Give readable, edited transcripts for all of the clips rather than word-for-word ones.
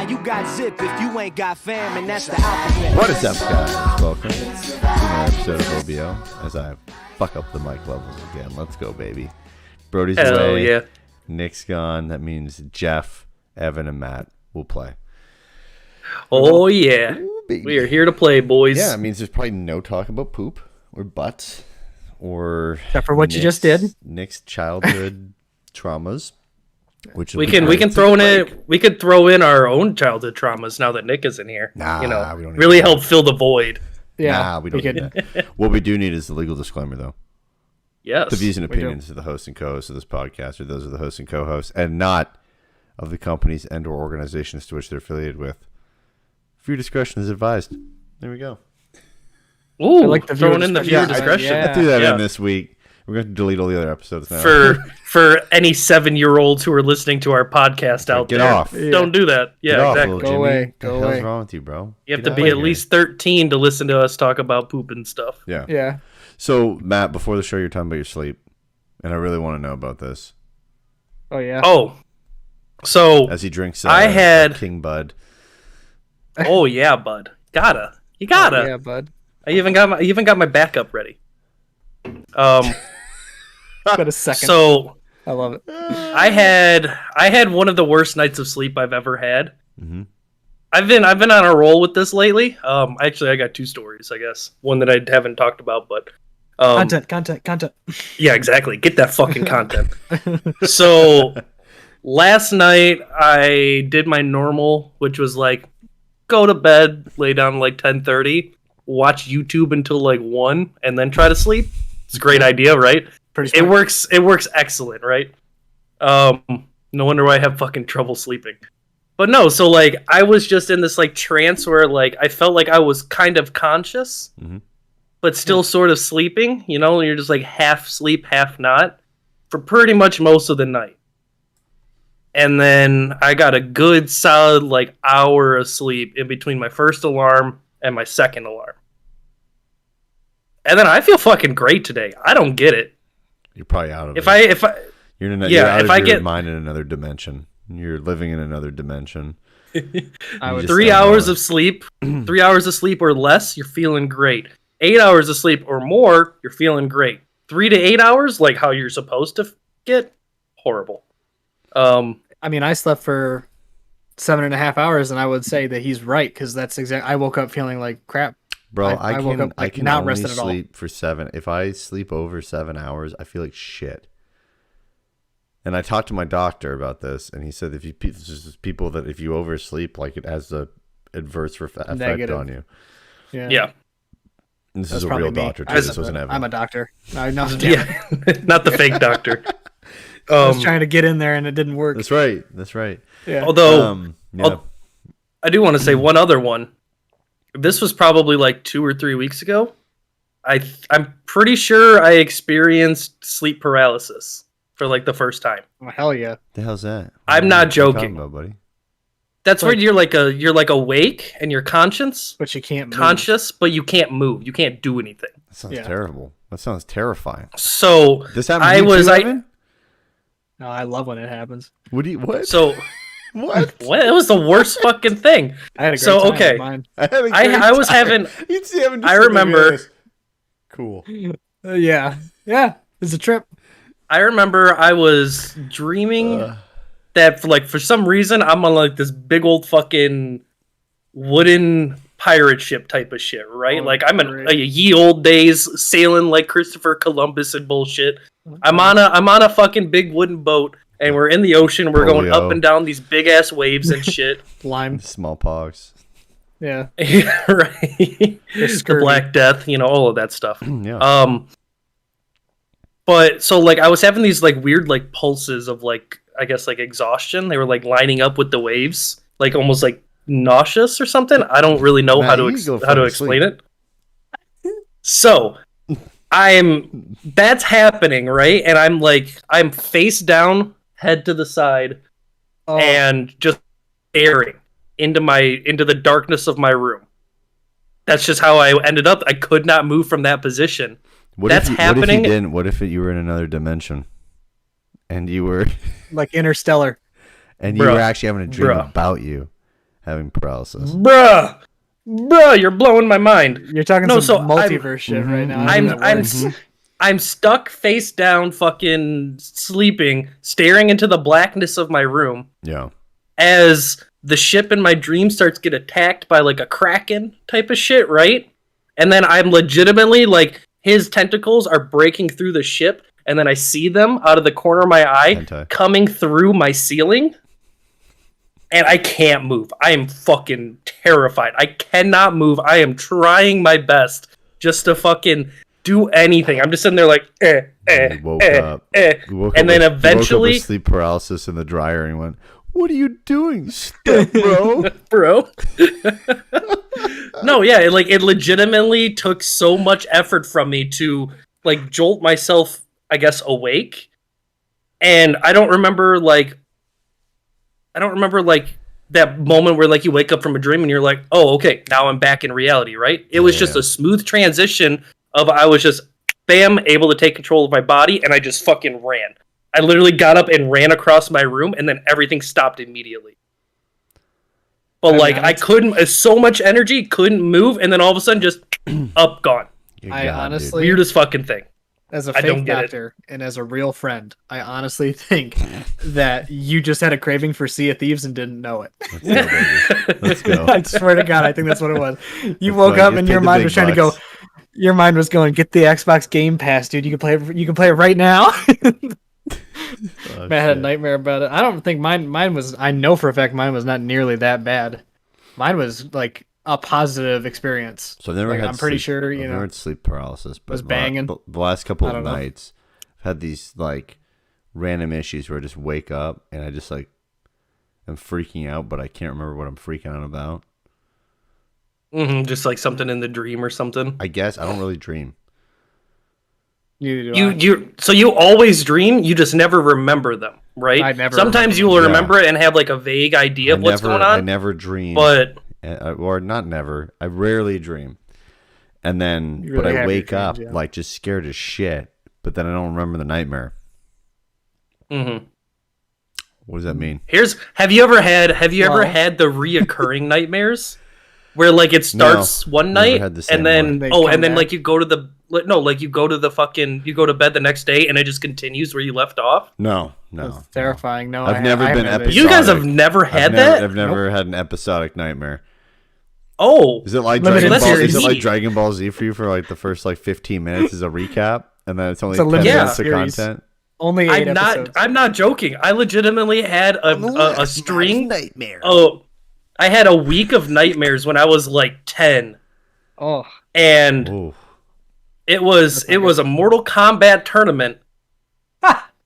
Nah, you got zip if you ain't got fam, and that's the alphabet. What is up, guys? Welcome to another episode of OBO. As I fuck up the mic levels again. Let's go, baby. Brody's Hell away. yeah. Nick's gone. That means Jeff, Evan, and Matt will play. Oh yeah. Ooh, baby. We are here to play, boys. Yeah, it means there's probably no talk about poop or butts or except for what you just did. Nick's childhood traumas. Which we can throw in it. We could throw in our own childhood traumas now that Nick is in here. Nah, you know, we don't need really that. help fill the void. Yeah, Nah, we don't need that. What we do need is the legal disclaimer, though. Yes. The views and opinions of the host and co-host of this podcast are those of the host and co-host, and not of the companies and or organizations to which they're affiliated with. Viewer discretion is advised. There we go. Ooh, I like the throwing viewer in the discretion. viewer discretion. Yeah. I threw that Yeah. in this week. We're going to delete all the other episodes now. For any 7-year-olds who are listening to our podcast out Get there, off. Yeah. don't do that. Yeah, Get off, exactly. little Go Jimmy. away. What Go the hell's away. wrong with you, bro? You have Get to be out at of here. least 13 to listen to us talk about poop and stuff. Yeah. Yeah. So, Matt, before the show, you're talking about your sleep, and I really want to know about this. Oh yeah. Oh, so As he drinks I had- King Bud. oh yeah, bud, you Oh, gotta. yeah, bud. I even got my backup ready. But a second. So I love it. I had one of the worst nights of sleep I've ever had. Mhm. I've been on a roll with this lately. Actually, I got 2 stories, I guess. One that I haven't talked about, but Content. yeah, exactly. Get that fucking content. So last night I did my normal, which was like go to bed, lay down like 10:30, watch YouTube until like 1, and then try to sleep. It's a great idea, right? Pretty It smart. works excellent, right? No wonder why I have fucking trouble sleeping. But no, so like I was just in this like trance where like I felt like I was kind of conscious, Mhm. but still sort of sleeping. You know, you're just like half sleep, half not, for pretty much most of the night. And then I got a good solid like hour of sleep in between my first alarm and my second alarm. And then I feel fucking great today. I don't get it. You're probably out of If it. I You're in yeah, you're out if of I your get- mind in another dimension. You're living in another dimension. I would. just 3 don't hours know. of sleep, 3 hours of sleep or less, you're feeling great. 8 hours of sleep or more, you're feeling great. 3 to 8 hours, like how you're supposed to get, horrible. I mean, I slept for 7.5 hours, and I would say that he's right because that's exactly. I woke up feeling like crap. Bro, I woke up, I like, can not only rested at all. sleep for 7. If I sleep over 7 hours, I feel like shit. And I talked to my doctor about this, and he said this is people that if you oversleep, like it has a adverse effect Negative. on you. Yeah. And this That's is a probably real me. doctor too. This wasn't Evan. I'm a doctor. No, no, Yeah. Not the fake doctor. I was trying to get in there and it didn't work. That's right. That's right. Yeah. Although, Yeah. I do want to say one other one. This was probably like 2 or 3 weeks ago. I'm pretty sure I experienced sleep paralysis for like the first time. Oh, hell yeah. The hell's that? I'm What not are you talking joking. about, buddy? That's where Like- you're like awake and you're conscious, But you can't move. conscious, but you can't move. You can't do anything. That sounds Yeah. terrible. That sounds terrifying. So This happened to I you was too, I Evan? No, I love when it happens. What do you what? so What? what? It was the worst fucking thing. I had a great So, time. okay. with mine. I had a great I was time. having. You'd see Evan just I sitting there remember- like this. Cool. Yeah. Yeah. It's a trip. I remember I was dreaming that for some reason I'm on like this big old fucking wooden pirate ship type of shit, right? Oh, like I'm in great. like ye old days sailing like Christopher Columbus and bullshit. I'm on a fucking big wooden boat and we're in the ocean. We're going Polio. up and down these big ass waves and shit. Lime. Smallpox. Yeah. Right. The scurvy. Black Death, all of that stuff. Yeah. But so like I was having these like weird like pulses of like I guess like exhaustion. They were like lining up with the waves, like almost like nauseous or something. I don't really know Matt, how to you go how to fucking explain sleep. it. So that's happening, right? And I'm face down, head to the side, Oh, and just staring into the darkness of my room. That's just how I ended up. I could not move from that position. That's happening. What if you didn't? What if you were in another dimension, and you were like Interstellar. and you Bruh. were actually having a dream Bruh. about you, having paralysis. Bruh, you're blowing my mind. You're talking No, some so multiverse shit right now. I'm stuck face down, fucking sleeping, staring into the blackness of my room Yeah. as the ship in my dream starts get attacked by like a kraken type of shit, right? And then I'm legitimately like his tentacles are breaking through the ship, and then I see them out of the corner of my eye Hentai. coming through my ceiling. And I can't move. I am fucking terrified. I cannot move. I am trying my best just to fucking do anything. I'm just sitting there like, You woke up. You woke and up then with- eventually, you woke up with sleep paralysis in the dryer, and he went, "What are you doing, step bro?" bro. No, yeah, it legitimately took so much effort from me to like jolt myself, I guess, awake. And I don't remember like that moment where like you wake up from a dream and you're like, oh, okay, now I'm back in reality, right? It was just a smooth transition of I was just bam, able to take control of my body, and I just fucking ran. I literally got up and ran across my room, and then everything stopped immediately. But I couldn't, so much energy, couldn't move, and then all of a sudden just up, gone. I honestly, Weirdest fucking thing. as a I don't fake get it. doctor and as a real friend, I honestly think that you just had a craving for Sea of Thieves and didn't know it. Let's go, baby. Let's go. I swear to God, I think that's what it was. You That's woke why up you and paid your the mind big was trying to go. bucks. Your mind was going, get the Xbox Game Pass, dude. You can play it right now. Oh, Man, I had a shit. nightmare about it. I don't think mine was. I know for a fact mine was not nearly that bad. Mine was like a positive experience. So I've never Like, had I'm pretty sleep- sure, I've you never know, had sleep paralysis, but was banging. the last couple I of don't know. nights, I've had these like random issues where I just wake up and I just like am freaking out, but I can't remember what I'm freaking out about. Just like something in the dream or something. I guess I don't really dream. Neither do I. So you always dream, you just never remember them, right? I never Sometimes remember you will them. remember it and have like a vague idea of what's going I on, never dream, but or not never. I rarely dream, and then You but really I have your wake dreams, up yeah. like just scared as shit. But then I don't remember the nightmare. mhm. What does that mean? Have you ever had Well- the reoccurring nightmares where like it starts one never night had the same and then one. They oh come and then back. like you go to the you go to bed the next day and it just continues where you left off? No. That's terrifying. No, I've never I been haven't had that. You guys have Episodic. never had that? I've never had an episodic nightmare. Oh. Is it like Limited Dragon Ball? series. Is it like Dragon Ball Z for you for like the first like 15 minutes is a recap, and then it's only It's a 10 limited minutes of series. content? Only 8 episodes. I'm not joking. I legitimately had a string. nightmare. Oh, I had a week of nightmares when I was like 10, Oh, and Ooh. it was a Mortal Kombat tournament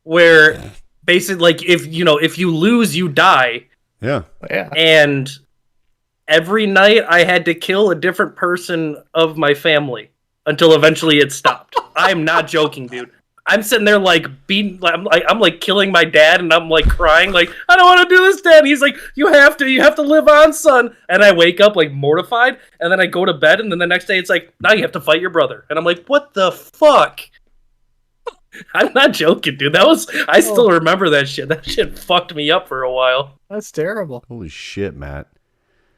where basically like if you lose you die, Yeah. yeah. and every night I had to kill a different person of my family until eventually it stopped. I'm not joking, dude. I'm sitting there like I'm like killing my dad, and I'm like crying like I don't want to do this, Dad. And he's like, you have to live on, son. And I wake up like mortified, and then I go to bed, and then the next day it's like, now you have to fight your brother, and I'm like, what the fuck? I'm not joking, dude. I still remember that shit. That shit fucked me up for a while. That's terrible. Holy shit, Matt.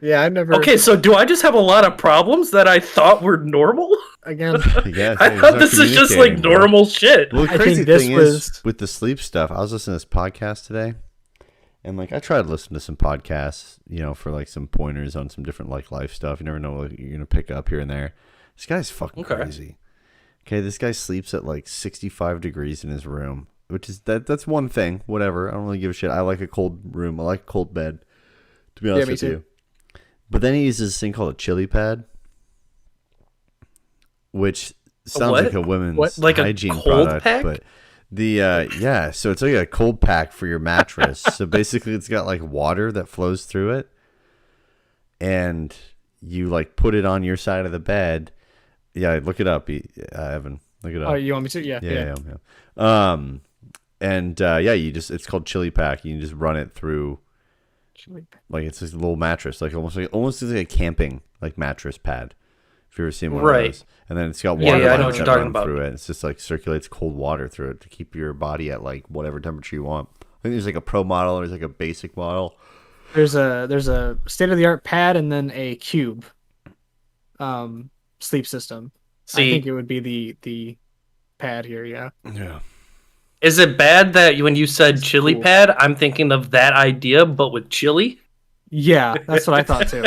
Yeah, I've never. Okay, so do I just have a lot of problems that I thought were normal? Again, Yeah, I thought this is just like normal shit. Well, the I crazy think this thing was- is with the sleep stuff. I was listening to this podcast today, and like I tried to listen to some podcasts, for like some pointers on some different like life stuff. You never know what you're gonna pick up here and there. This guy's fucking Okay. crazy. Okay, this guy sleeps at like 65 degrees in his room, which is that's one thing. Whatever, I don't really give a shit. I like a cold room. I like a cold bed. To be honest me with too. you. But then he uses this thing called a chili pad, which sounds what? like a women's What, like a hygiene cold product. pack? But the so it's like a cold pack for your mattress. So basically, it's got like water that flows through it, and you like put it on your side of the bed. Yeah, look it up, Evan. Look it up. oh, you want me to? Yeah. Yeah. It's called chili pack. You can just run it through. Like it's this little mattress, like almost like a camping like mattress pad. If you ever seen one Right. of those, and then it's got Yeah, water yeah, I know lines what you're that talking run about. through it. It's just like circulates cold water through it to keep your body at like whatever temperature you want. I think there's like a pro model, there's like a basic model. There's a state of the art pad and then a cube sleep system. I think See, it would be the pad here, yeah. Yeah. is it bad that when you said chili cool. pad, I'm thinking of that idea, but with chili? Yeah, that's what I thought too.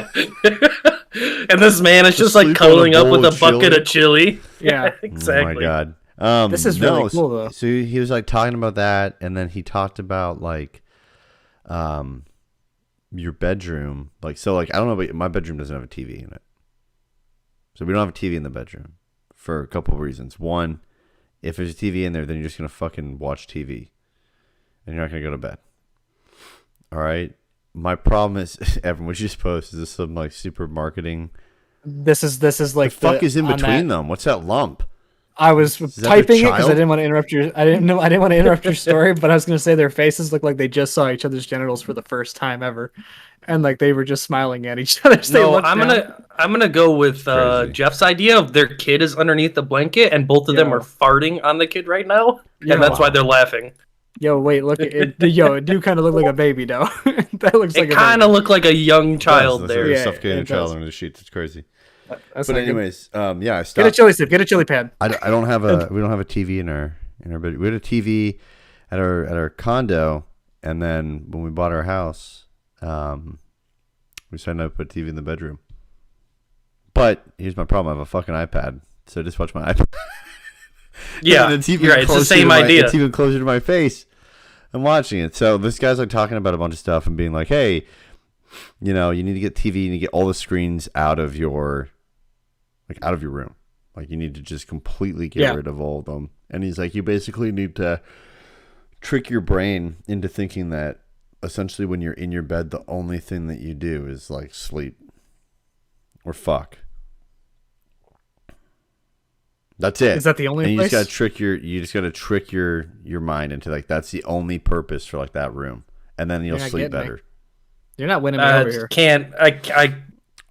And this man is just like Sleep on a cuddling up bowl with a of bucket chili? of chili. Yeah. Exactly. Oh my god. This is really cool, though. So he was like talking about that, and then he talked about like, your bedroom. Like, so like I don't know, but my bedroom doesn't have a TV in it. So we don't have a TV in the bedroom for a couple of reasons. One, if there's a TV in there, then you're just gonna fucking watch TV, and you're not gonna go to bed. All right. My problem is, Evan, what you just posted, is this some like super marketing? This is like The fuck is in on between that- them? What's that lump? I was that their typing it because I child? didn't want to interrupt your. I didn't want to interrupt your story, but I was going to say their faces look like they just saw each other's genitals for the first time ever, and like they were just smiling at each other. So they No, looked I'm down. gonna go with Crazy. Jeff's idea of their kid is underneath the blanket and both of them Yo. are farting on the kid right now, Yo. and that's why they're laughing. Yo, wait, look at it. Yo, it do kind of look like a baby though. That looks like It a kind of looked like a young child That's there. like Yeah, suffocating it a child does. under the sheets. It's crazy. baby. But anyways, yeah, I get a stopped. chili sip. Get a chili pad. I don't have we don't have a TV in our bedroom. We had a TV at our condo, and then when we bought our house, we decided not to put a TV in the bedroom. But here's my problem: I have a fucking iPad, so I just watch my iPad. Yeah, And it's even you're right. It's the closer same to my- idea. It's even closer to my face. I'm watching it. So this guy's like talking about a bunch of stuff and being like, "Hey, you know, you need to get TV. You need to get all the screens out of your room. Like you need to just completely get Yeah. rid of all of them." And he's like, "You basically need to trick your brain into thinking that essentially when you're in your bed, the only thing that you do is like sleep or fuck. That's it. Is that the only and you place? just gotta trick your mind into like that's the only purpose for like that room, and then you'll You're not sleep getting me. better. You're not winning me over here. Can't I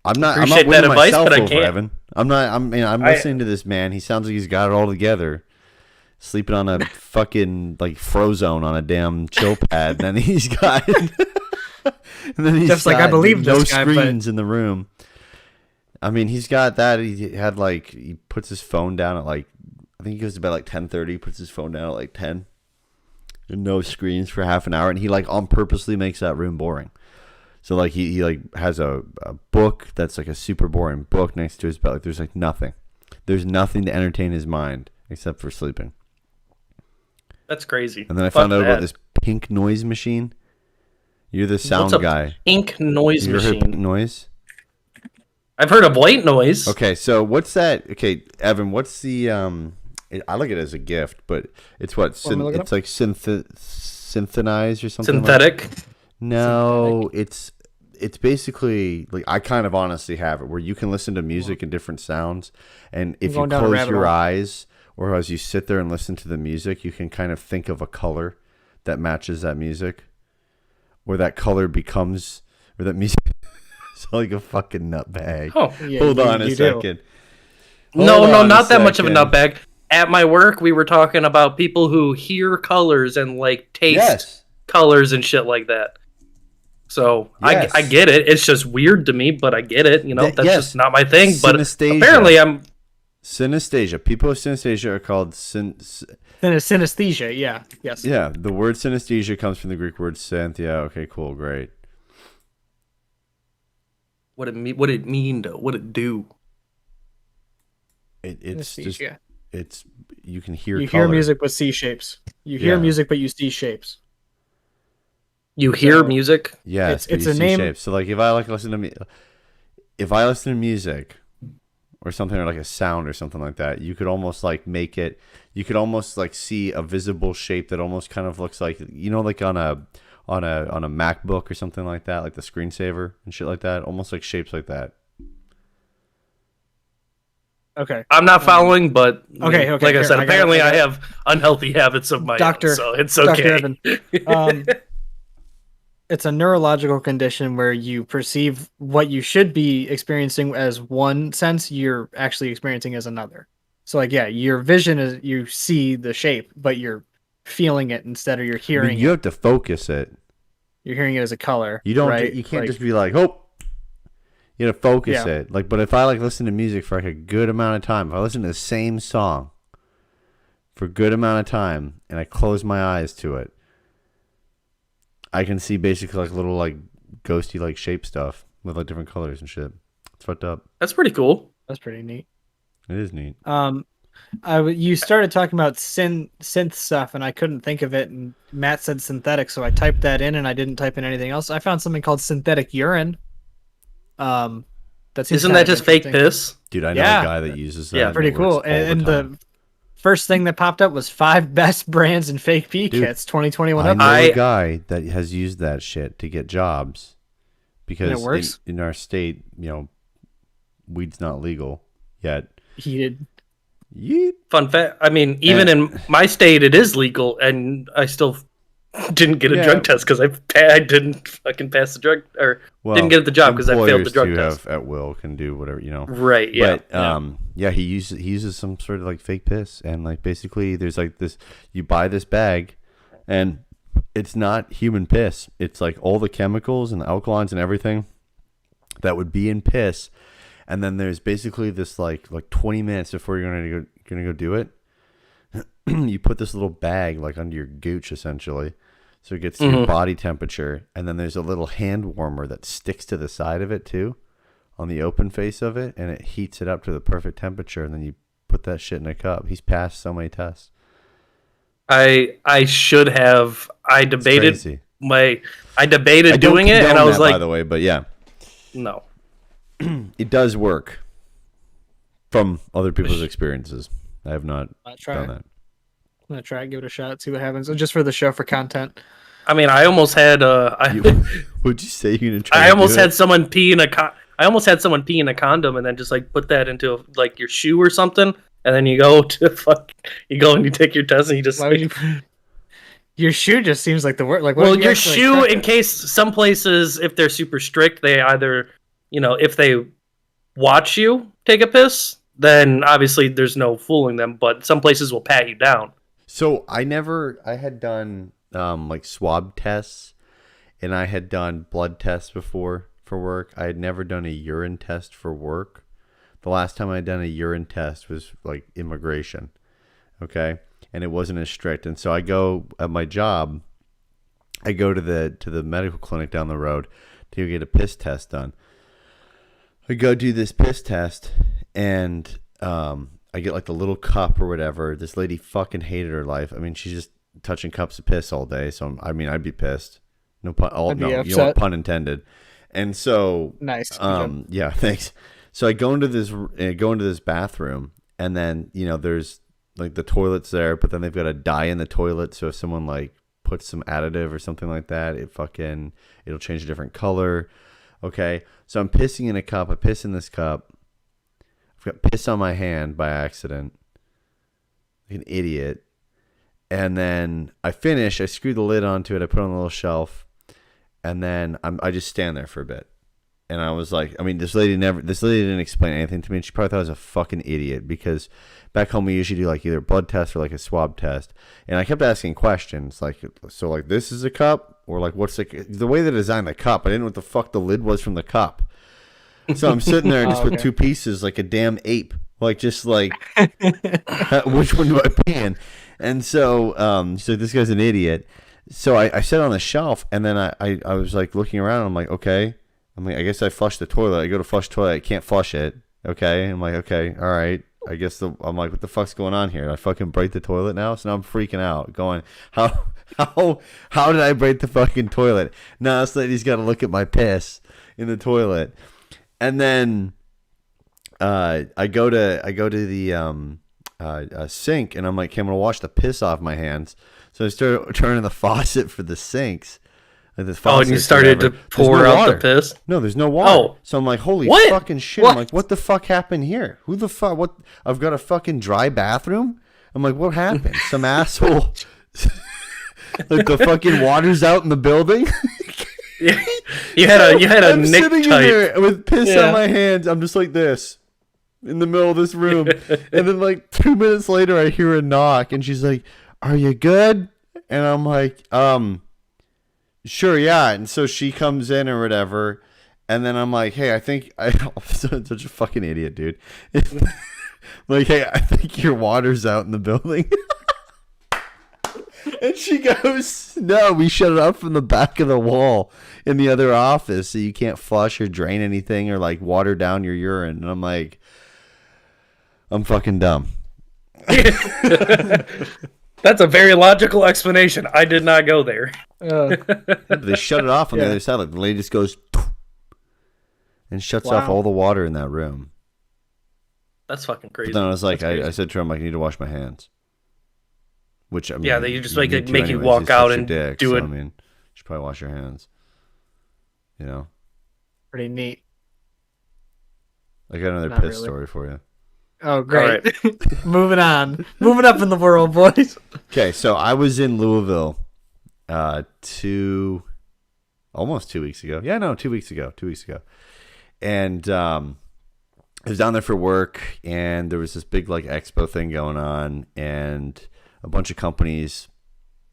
I'm not Appreciate that winning advice, myself but I over, can't. Evan. I'm listening to this man. He sounds like he's got it all together. Sleeping on a fucking like Frozone on a damn chill pad, and then he's got and then he's Jeff's like, got I believe no this guy, but- screens in the room. I mean, he's got that. He had like he puts his phone down at like I think he goes to bed like 10:30. Puts his phone down at like 10. And no screens for half an hour, and he like on purposely makes that room boring. So like he like has a book that's like a super boring book next to his bed. Like there's like nothing. There's nothing to entertain his mind except for sleeping. That's crazy. And then I Fuck found out that. about this pink noise machine. You're the sound What's a guy. pink noise You ever heard pink machine? noise? I've heard of white noise. Okay, so what's that? Okay, Evan, what's the I look at it as a gift, but it's what Want me to look it it's like synthesized or something. Synthetic. No, it's basically like I kind of honestly have it where you can listen to music and different sounds, and if you going down a close rabbit your hole. eyes or as you sit there and listen to the music, you can kind of think of a color that matches that music, or that color becomes, or that music is like a fucking nutbag. Oh. Yeah, Hold you- on a you do. second. No, Hold no, on a not that much of a second. nutbag. At my work, we were talking about people who hear colors and like taste Yes. colors and shit like that. So Yes. I get it. It's just weird to me, but I get it. You know, Th- that's yes. just not my thing. But Synesthesia. apparently, I'm Synesthesia. People with synesthesia are called Synesthesia, yeah. Yes. Yeah, the word synesthesia comes from the Greek word synthia. Okay, cool, great. what it mean though? What it do? It's just Synesthesia. it's you can hear You color. hear music but see shapes. You hear Yeah. music but you see shapes. You hear So- music? Yes, but it's you a see name- shapes. So like if I listen to music or something, or like a sound or something like that, you could almost like make it. You could almost like see a visible shape that almost kind of looks like, you know, like on a MacBook or something like that, like the screensaver and shit like that. Almost like shapes like that. Okay. I'm not following, but Okay, like I here, said, I got it, apparently I I got it. have unhealthy habits of my Doctor- own, so it's Dr. okay. Evan. It's a neurological condition where you perceive what you should be experiencing as one sense, you're actually experiencing as another. So like, yeah, your vision is you see the shape, but you're feeling it instead of you're I hearing mean, you it. have to focus it. You're hearing it as a color. You don't. Right? You can't Like, just be like, oh, you know, focus Yeah. it. Like, but if I like listen to music for like a good amount of time, if I listen to the same song for a good amount of time, and I close my eyes to it, I can see basically like little like ghosty like shape stuff with like different colors and shit. It's fucked up. That's pretty cool. that's pretty neat. It is neat. You started talking about synth stuff, and I couldn't think of it. And Matt said synthetic, so I typed that in, and I didn't type in anything else. I found something called synthetic urine. That seems Isn't kind that of just fake interesting. piss? Dude, I know Yeah. a guy that uses that. Yeah, and Pretty it works cool. all And time. the first thing that popped up was 5 best brands in fake pee Dude, kits 2021 I up. know I- a guy that has used that shit to get jobs because works? in our state, you know, weed's not legal yet. Heated. Yeet. Fun fact. I mean, even in my state, it is legal, and I still didn't get a Yeah. drug test because I didn't fucking pass the drug or Well, didn't get the job because I failed the employers drug too test. have at will can do whatever, you know. Right. Yeah. But yeah, he uses some sort of like fake piss, and like basically there's like this, you buy this bag and it's not human piss. It's like all the chemicals and the alkalines and everything that would be in piss. And then there's basically this like 20 minutes before you're gonna go do it. You put this little bag like under your gooch essentially, so it gets to your body temperature, and then there's a little hand warmer that sticks to the side of it too, on the open face of it, and it heats it up to the perfect temperature, and then you put that shit in a cup. He's passed so many tests. I should have. I It's debated crazy. I debated I don't doing it, and I condone was that, like, by the way, but yeah, no. it does work from other people's experiences. I have not I'll try done it. that. I'm gonna try it, give it a shot, see what happens. Just for the show, for content. I mean, I almost had. Would you say you're gonna try? I to almost do had it? someone pee in a. I almost had someone pee in a condom, and then just like put that into like your shoe or something, and then you go to you go and you take your test, and you just. Why would you? Your shoe just seems like the word. Like, what Well, if you your actually shoe, crack in it? case some places, if they're super strict, they either, if they watch you take a piss, then obviously there's no fooling them. But some places will pat you down. So I had done like swab tests, and I had done blood tests before for work. I had never done a urine test for work. The last time I had done a urine test was like immigration. Okay. And it wasn't as strict. And so I go at my job, I go to the medical clinic down the road to get a piss test done. I go do this piss test, and I get like the little cup or whatever. This lady fucking hated her life. I mean, she's just touching cups of piss all day. So I'd be pissed. No pun. I'd be No, you know upset. what, pun intended. And so Nice. Good job. yeah, thanks. So I go into this bathroom, and then there's like the toilet's there, but then they've got a dye in the toilet, so if someone like puts some additive or something like that, it'll change a different color. Okay, so I'm pissing in a cup. I piss in this cup. I've got piss on my hand by accident, like an idiot. And then I finish. I screw the lid onto it. I put it on a little shelf, and then I just stand there for a bit. And I was like, I mean, this lady didn't explain anything to me. And she probably thought I was a fucking idiot, because back home we usually do like either a blood test or like a swab test. And I kept asking questions like, so like this is a cup, or like what's the way they designed the cup? I didn't know what the fuck the lid was from the cup. So I'm sitting there just Okay. with two pieces like a damn ape, like just like which one do I pee in? And so so this guy's an idiot. So I sat on the shelf, and then I was like looking around. I'm like, okay. I'm like, I guess I flushed the toilet. I go to flush the toilet. I can't flush it. Okay. I'm like, okay, all right. I guess I'm like, what the fuck's going on here? Did I fucking break the toilet now? So now I'm freaking out, going, how did I break the fucking toilet? Now this lady's got to look at my piss in the toilet, and then I go to the sink, and I'm like, okay, I'm gonna wash the piss off my hands. So I started turning the faucet for the sinks. Like the Oh, and you faucets, started to whatever. There's pour no out the water. piss. No, there's no water. Oh. So I'm like, holy What? fucking shit. What? I'm like, what the fuck happened here? Who the fuck? What? I've got a fucking dry bathroom? I'm like, what happened? Some asshole. Like the fucking water's out in the building? You had a I'm Nick sitting in type. there with piss Yeah. on my hands. I'm just like this in the middle of this room. And then like 2 minutes later, I hear a knock, and she's like, are you good? And I'm like, Sure, yeah. And so she comes in or whatever, and then I'm like, hey, I'm such a fucking idiot, dude. Like, hey, I think your water's out in the building. And she goes, no, we shut it up from the back of the wall in the other office so you can't flush or drain anything or like water down your urine. And I'm like, I'm fucking dumb. That's a very logical explanation. I did not go there. They shut it off on the Yeah. other side. Like the lady just goes and shuts off Wow. all the water in that room. That's fucking crazy. But then I was like, That's crazy. I said to her, I'm like, I need to wash my hands. Which I mean, Yeah, they just like need to make you anyways. walk He's out such a and dick, do so, it. I mean, you should probably wash your hands. You know, Pretty neat. I got another Not piss really. story for you. Oh, great. Moving on. Moving up in the world, boys. Okay, so I was in Louisville, almost 2 weeks ago. Yeah, no, 2 weeks ago. 2 weeks ago, and I was down there for work, and there was this big like expo thing going on, and a bunch of companies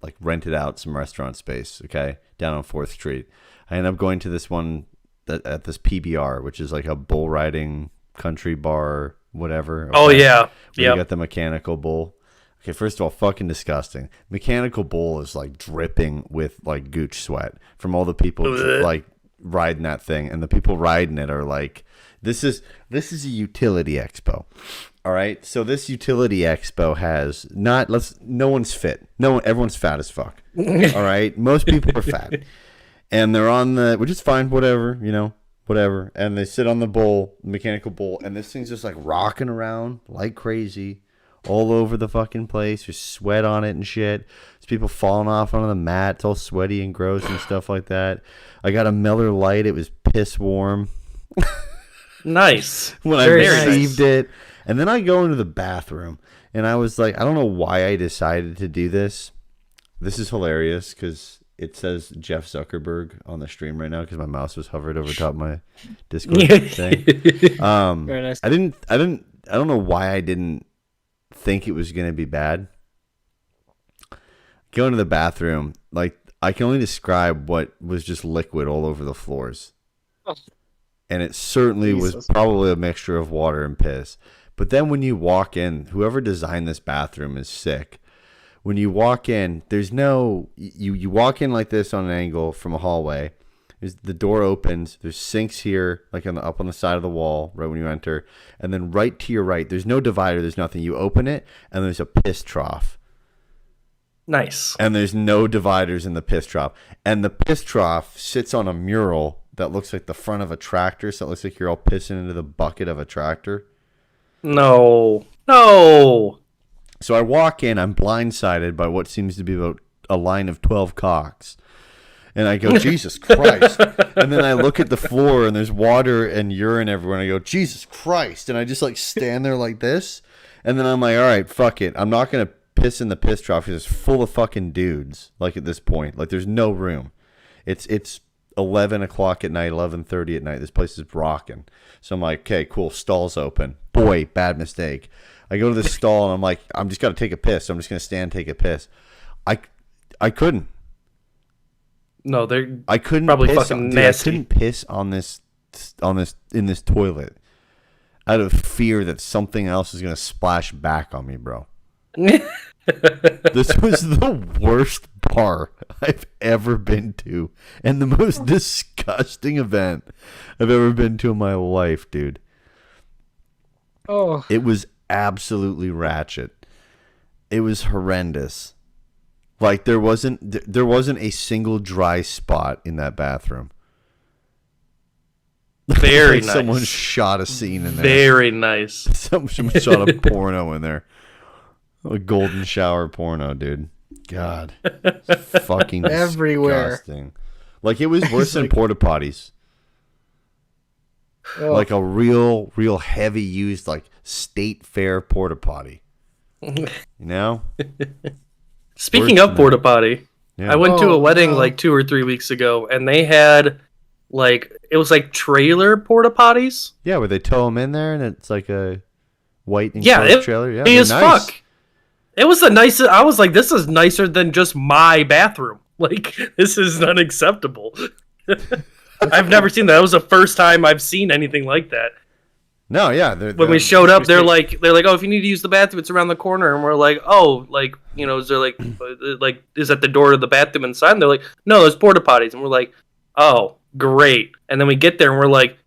like rented out some restaurant space. Okay, down on 4th Street. I ended up going to this one at this PBR, which is like a bull riding country bar, whatever. Oh okay? yeah, Where you yeah. got the mechanical bull. Okay, first of all, fucking disgusting. Mechanical bull is like dripping with like gooch sweat from all the people Ugh. like riding that thing, and the people riding it are like, this is a utility expo. All right, so this utility expo has no one's fit. Everyone's fat as fuck. All right, most people are fat, and they're on which is fine, whatever, whatever. And they sit on the mechanical bull, and this thing's just like rocking around like crazy all over the fucking place. There's sweat on it and shit. There's people falling off onto the mat. It's all sweaty and gross and stuff like that. I got a Miller Lite. It was piss warm Nice. when I Very received nice. it. And then I go into the bathroom, and I was like, I don't know why I decided to do this. This is hilarious because it says Jeff Zuckerberg on the stream right now because my mouse was hovered over top of my Discord thing. Very nice. I don't know why I didn't think it was going to be bad. Go into the bathroom, like I can only describe what was just liquid all over the floors. And it certainly was Jesus. probably a mixture of water and piss. But then when you walk in, whoever designed this bathroom is sick. When you walk in, there's no you walk in like this on an angle from a hallway. The door opens. There's sinks here, like up on the side of the wall, right when you enter. And then right to your right, there's no divider. There's nothing. You open it, and there's a piss trough. Nice. And there's no dividers in the piss trough. And the piss trough sits on a mural that looks like the front of a tractor. So it looks like you're all pissing into the bucket of a tractor. No. So I walk in. I'm blindsided by what seems to be about a line of 12 cocks. And I go, Jesus Christ. And then I look at the floor, and there's water and urine everywhere. And I go, Jesus Christ. And I just like stand there like this. And then I'm like, all right, fuck it. I'm not going to piss in the piss trough because it's full of fucking dudes. Like at this point, like there's no room. It's 11 o'clock at night, 11:30 at night. This place is rocking. So I'm like, okay, cool. Stall's open. Boy, bad mistake. I go to the stall, and I'm like, I'm just got to take a piss. So I'm just going to stand and take a piss. I couldn't. No, they're I couldn't Probably piss fucking dude, I nasty. couldn't piss on this in this toilet out of fear that something else is gonna splash back on me, bro. This was the worst bar I've ever been to, and the most disgusting event I've ever been to in my life, dude. Oh, It was absolutely ratchet. It was horrendous. Like there wasn't a single dry spot in that bathroom. very Like nice. someone shot a scene in there. Very nice. Someone shot a porno in there. A golden shower porno, dude. God. It's fucking Everywhere. disgusting. Like it was worse than porta potties. oh. Like a real heavy used like state fair porta potty. You know? Speaking Worse of than porta potty, Yeah. I went to a Oh, wedding no. like 2 or 3 weeks ago, and they had it was like trailer porta potties. Yeah, where they tow them in there and it's like a white Yeah, enclosed it trailer. Yeah, Hey they're as nice. fuck. It was the nicest. I was like, this is nicer than just my bathroom. Like, this is unacceptable. I've never seen that. That was the first time I've seen anything like that. No, yeah. When we showed up, they're like, oh, if you need to use the bathroom, it's around the corner. And we're like, oh, like, you know, is there like is at the door of the bathroom inside? And they're like, no, there's porta potties. And we're like, oh, great. And then we get there and we're like,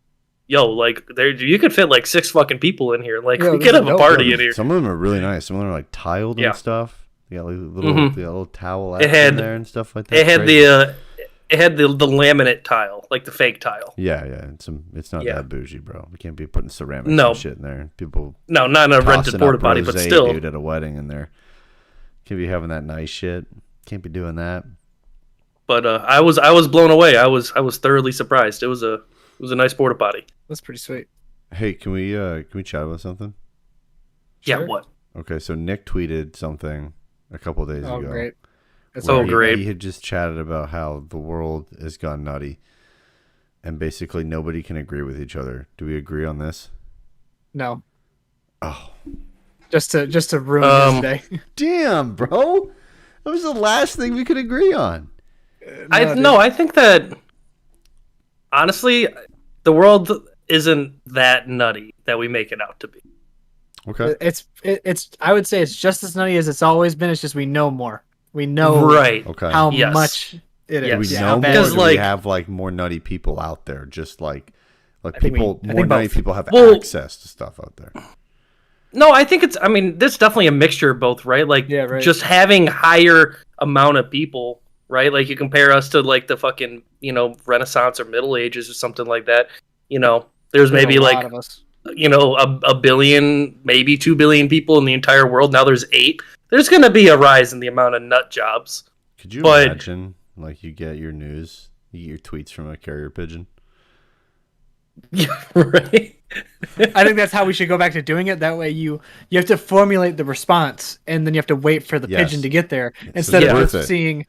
yo, like, there, you could fit like 6 fucking people in here. Like, Yo, we this could is have a dope. party in here. Some of them are really nice. Some of them are like tiled Yeah. and stuff. They got like Mhm. little towel It had- in there and stuff like that. It had Crazy. it had the laminate tile, like the fake tile. Yeah. It's not Yeah. that bougie, bro. We can't be putting ceramics No. and shit in there. People No, not a rented tossing porta up potty, but rosé, still. dude, at a wedding in there. Can't be having that nice shit. Can't be doing that. But I was blown away. I was thoroughly surprised. It was a nice porta potty. That's pretty sweet. Hey, can we chat about something? Yeah, Sure. what? Okay, so Nick tweeted something a couple days Oh, ago. great. That's where Oh, he- great. He had just chatted about how the world has gone nutty, and basically nobody can agree with each other. Do we agree on this? No, Oh, just to ruin his day. damn, bro! That was the last thing we could agree on. I think that honestly, the world isn't that nutty that we make it out to be. Okay. It's. I would say it's just as nutty as it's always been. It's just we know more. We know Right. Okay. how Yes. much it is. Yes. Do we Yeah, know how more? bad Or it Because, do is. like- we have like more nutty people out there? Just like I think people, we- I more think nutty both. people have Well- access to stuff out there. No, I think I mean, there's definitely a mixture of both, right? Like, Yeah, right. just having higher amount of people, right? Like, you compare us to like the fucking, you know, Renaissance or Middle Ages or something like that. You know, there's maybe a lot like, of us. you know, a billion, maybe 2 billion people in the entire world. Now there's 8. There's going to be a rise in the amount of nut jobs. Could you But- imagine, like, you get your news, you get your tweets from a carrier pigeon? Right? I think that's how we should go back to doing it. That way, you have to formulate the response, and then you have to wait for the Yes. pigeon to get there So instead it's of worth just it. seeing.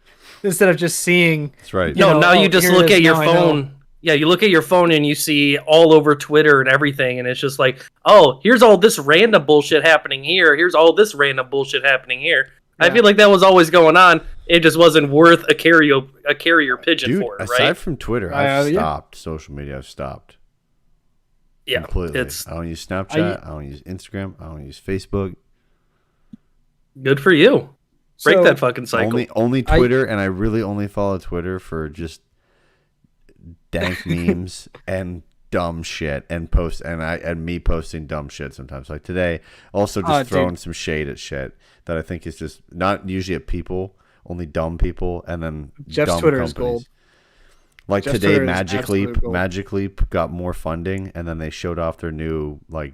That's right. You No, know, now oh, you just here it look is, at your now I know. phone. Yeah, you look at your phone and you see all over Twitter and everything, and it's just like, oh, here's all this random bullshit happening here. Here's all this random bullshit happening here. I Yeah. feel like that was always going on. It just wasn't worth a carrier pigeon Dude, for it, aside right? from Twitter, I've yeah. stopped social media. I've stopped Yeah, completely. it's I don't use Snapchat. I don't use Instagram. I don't use Facebook. good for you. Break So- that fucking cycle. Only Twitter, and I really only follow Twitter for just dank memes and dumb shit and post and me posting dumb shit sometimes. Like today, also just Oh, throwing dude. some shade at shit that I think is just not usually at people, only dumb people, and then Jeff's dumb Twitter is companies. gold. Like Jeff's today, Twitter is Magic absolute Leap, gold. Magic Leap got more funding, and then they showed off their new like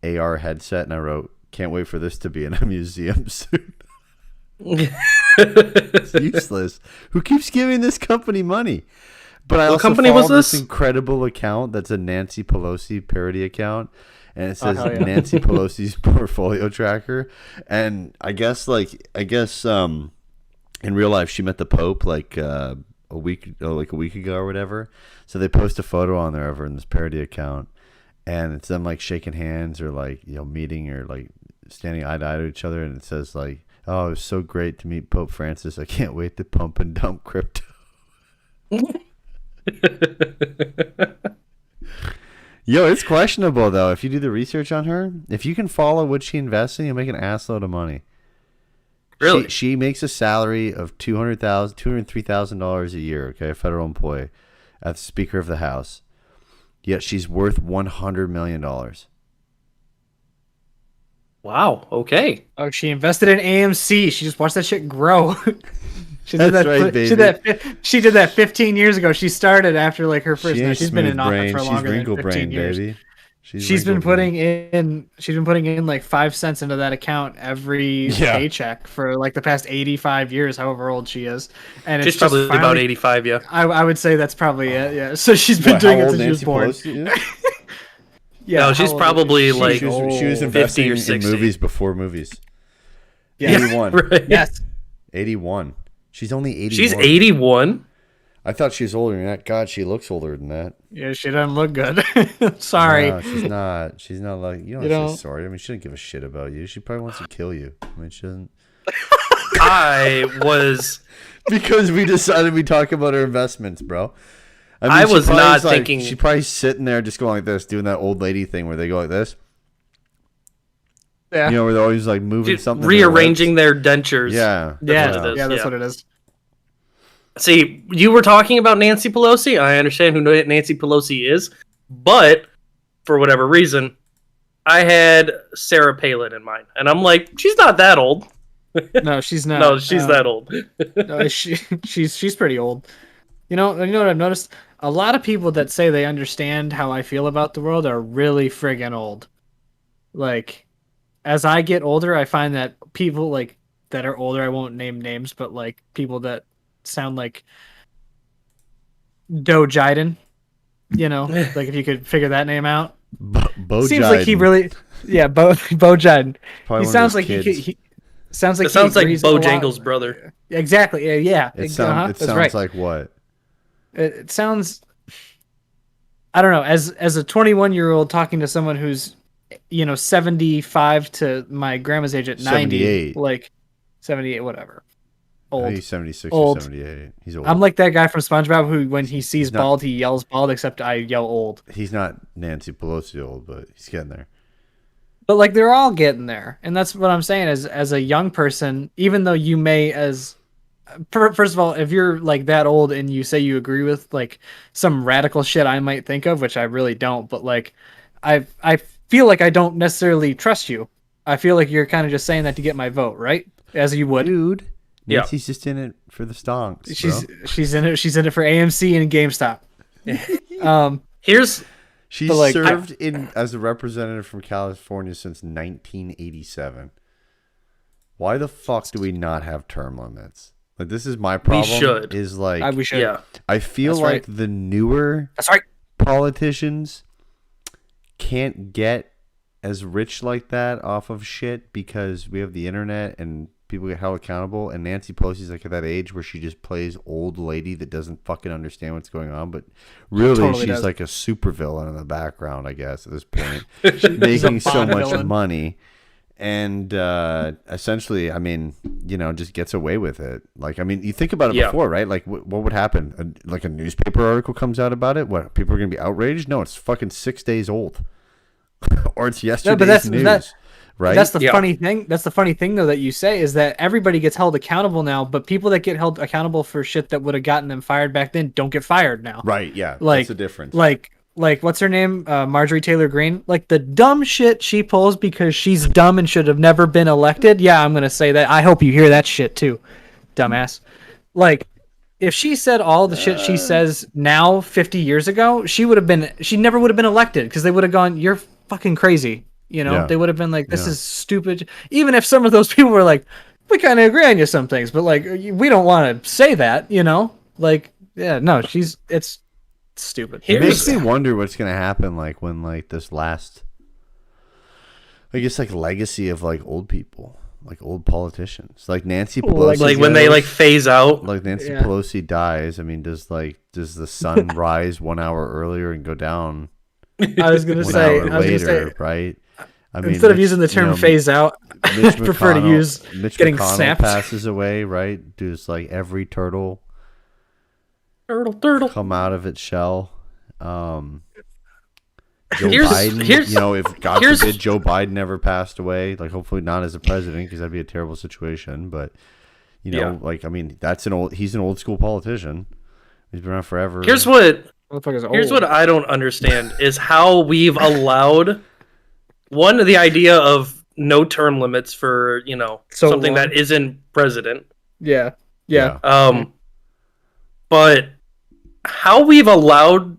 AR headset, and I wrote, "Can't wait for this to be in a museum soon." It's useless. Who keeps giving this company money? But I What also company follow was this this? incredible account that's a Nancy Pelosi parody account, and it says hell yeah. Nancy Pelosi's portfolio tracker. And I guess in real life she met the Pope like a week ago or whatever. So they post a photo on there of her in this parody account, and it's them like shaking hands or like meeting or like standing eye to eye to each other, and it says like, "Oh, it was so great to meet Pope Francis. I can't wait to pump and dump crypto." Yo, it's questionable though. If you do the research on her, if you can follow what she invests in, you'll make an assload of money. Really? She makes a salary of $203,000 a year. Okay, a federal employee, as Speaker of the House. Yet she's worth $100 million. Wow. Okay. Oh, she invested in AMC. She just watched that shit grow. She did That's that. right, She did that 15 years ago. She started after like her first. She ain't She's been in smooth office brain. for She's longer than wrinkle 15 brain, years. baby. She's been wrinkle brain. putting in like 5 cents into that account every Yeah. paycheck for like the past 85 years, however old she is. And She's it's just probably about finally- 85, yeah. I would say that's probably it. Yeah. So she's been What, doing how it old since she was Nancy born. Pelosi is? Yeah. No, how she's old is probably, she? like, She was 50 investing or in 60. movies before movies. Yeah. 81. Right. Yes. 81. She's only 81. She's 81. I thought she was older than that. God, she looks older than that. Yeah, she doesn't look good. Sorry. No, she's not. She's not like, you don't You have to know- say sorry. I mean, she doesn't give a shit about you. She probably wants to kill you. I mean, she doesn't. I was Because we decided we talk about our investments, bro. I she was probably not is, like, thinking- She's probably sitting there just going like this, doing that old lady thing where they go like this. Yeah. You know, where they're always like moving something. rearranging their dentures. Yeah. Yeah, what it is, yeah, that's yeah. what it is. See, you were talking about Nancy Pelosi. I understand who Nancy Pelosi is, but for whatever reason, I had Sarah Palin in mind, and I'm like, she's not that old. No, she's not. No, she's that old. No, she's pretty old. You know what I've noticed? A lot of people that say they understand how I feel about the world are really friggin' old. Like, as I get older, I find that people like that are older, I won't name names, but like people that sound like Joe Biden, you know, like if you could figure that name out. Bo Seems like he Jiden. really, yeah, Bo Biden. Probably He one sounds of like those he, kids. he sounds like It sounds like agrees a lot- Bojangles' brother. Exactly. Yeah. It That's sounds right. like what? It sounds. I don't know. As a 21-year-old talking to someone who's, 75 to my grandma's age at 90, 78. like 78, whatever. I think Old. he's 76 Old. or 78. He's old. I'm like that guy from SpongeBob who, when he sees not- bald, he yells bald. Except I yell old. He's not Nancy Pelosi old, but he's getting there. But like they're all getting there, and that's what I'm saying. As a young person, even though you may first of all, if you're like that old and you say you agree with like some radical shit I might think of, which I really don't, but like I feel like I don't necessarily trust you. I feel like you're kind of just saying that to get my vote, right? As you would. Dude, Yeah. Nancy's just in it for the stonks. She's in it. She's in it for AMC and GameStop. Here's She's But, like, served in as a representative from California since 1987. Why the fuck do we not have term limits? Like, this is my problem. should. Is like we should. yeah. I feel That's like right. the newer That's right. politicians can't get as rich like that off of shit because we have the internet and people get held accountable. And Nancy Pelosi's like at that age where she just plays old lady that doesn't fucking understand what's going on, but really Totally she's does. like a supervillain in the background, I guess, at this point, making so Bond much villain. money. And essentially, I mean, just gets away with it. Like, I mean, you think about it Yeah. before, right? Like, what would happen? Like a newspaper article comes out about it. What, people are gonna be outraged? No, it's fucking 6 days old, or it's yesterday's that's- news, that- right? That's the Yeah. funny thing. That's the funny thing, though, that you say is that everybody gets held accountable now, but people that get held accountable for shit that would have gotten them fired back then don't get fired now. right. Yeah, Like that's the difference. Like what's her name? Marjorie Taylor Greene. Like the dumb shit she pulls because she's dumb and should have never been elected. Yeah, I'm gonna say that. I hope you hear that shit too, dumbass. Like, if she said all the shit she says now 50 years ago, she never would have been elected because they would have gone, "You're fucking crazy." Yeah. They would have been like, "This Yeah. is stupid." Even if some of those people were like, "We kind of agree on you some things," but like, we don't want to say that, Like, yeah, no, it's stupid. It makes Here's me wonder what's gonna happen, like when like this last, I guess, like legacy of like old people, like old politicians, like Nancy Pelosi. like when they like phase out. like Nancy Yeah. Pelosi dies. I mean, does the sun rise 1 hour earlier and go down I was gonna 1 say, hour I was later? gonna say, Right? I mean, instead of Mitch- using the term you know, phase out, I Mitch prefer to McConnell- use Mitch getting McConnell snapped. passes away, right? Does like every turtle Turtle. come out of its shell? Joe Here's- Biden, here's- if God here's- forbid Joe Biden never passed away, like hopefully not as a president because that'd be a terrible situation. But Yeah. like I mean, he's an old school politician. He's been around forever. Here's what Motherfucker's what I don't understand is how we've allowed the idea of no term limits for So something long. that isn't president. Yeah. But how we've allowed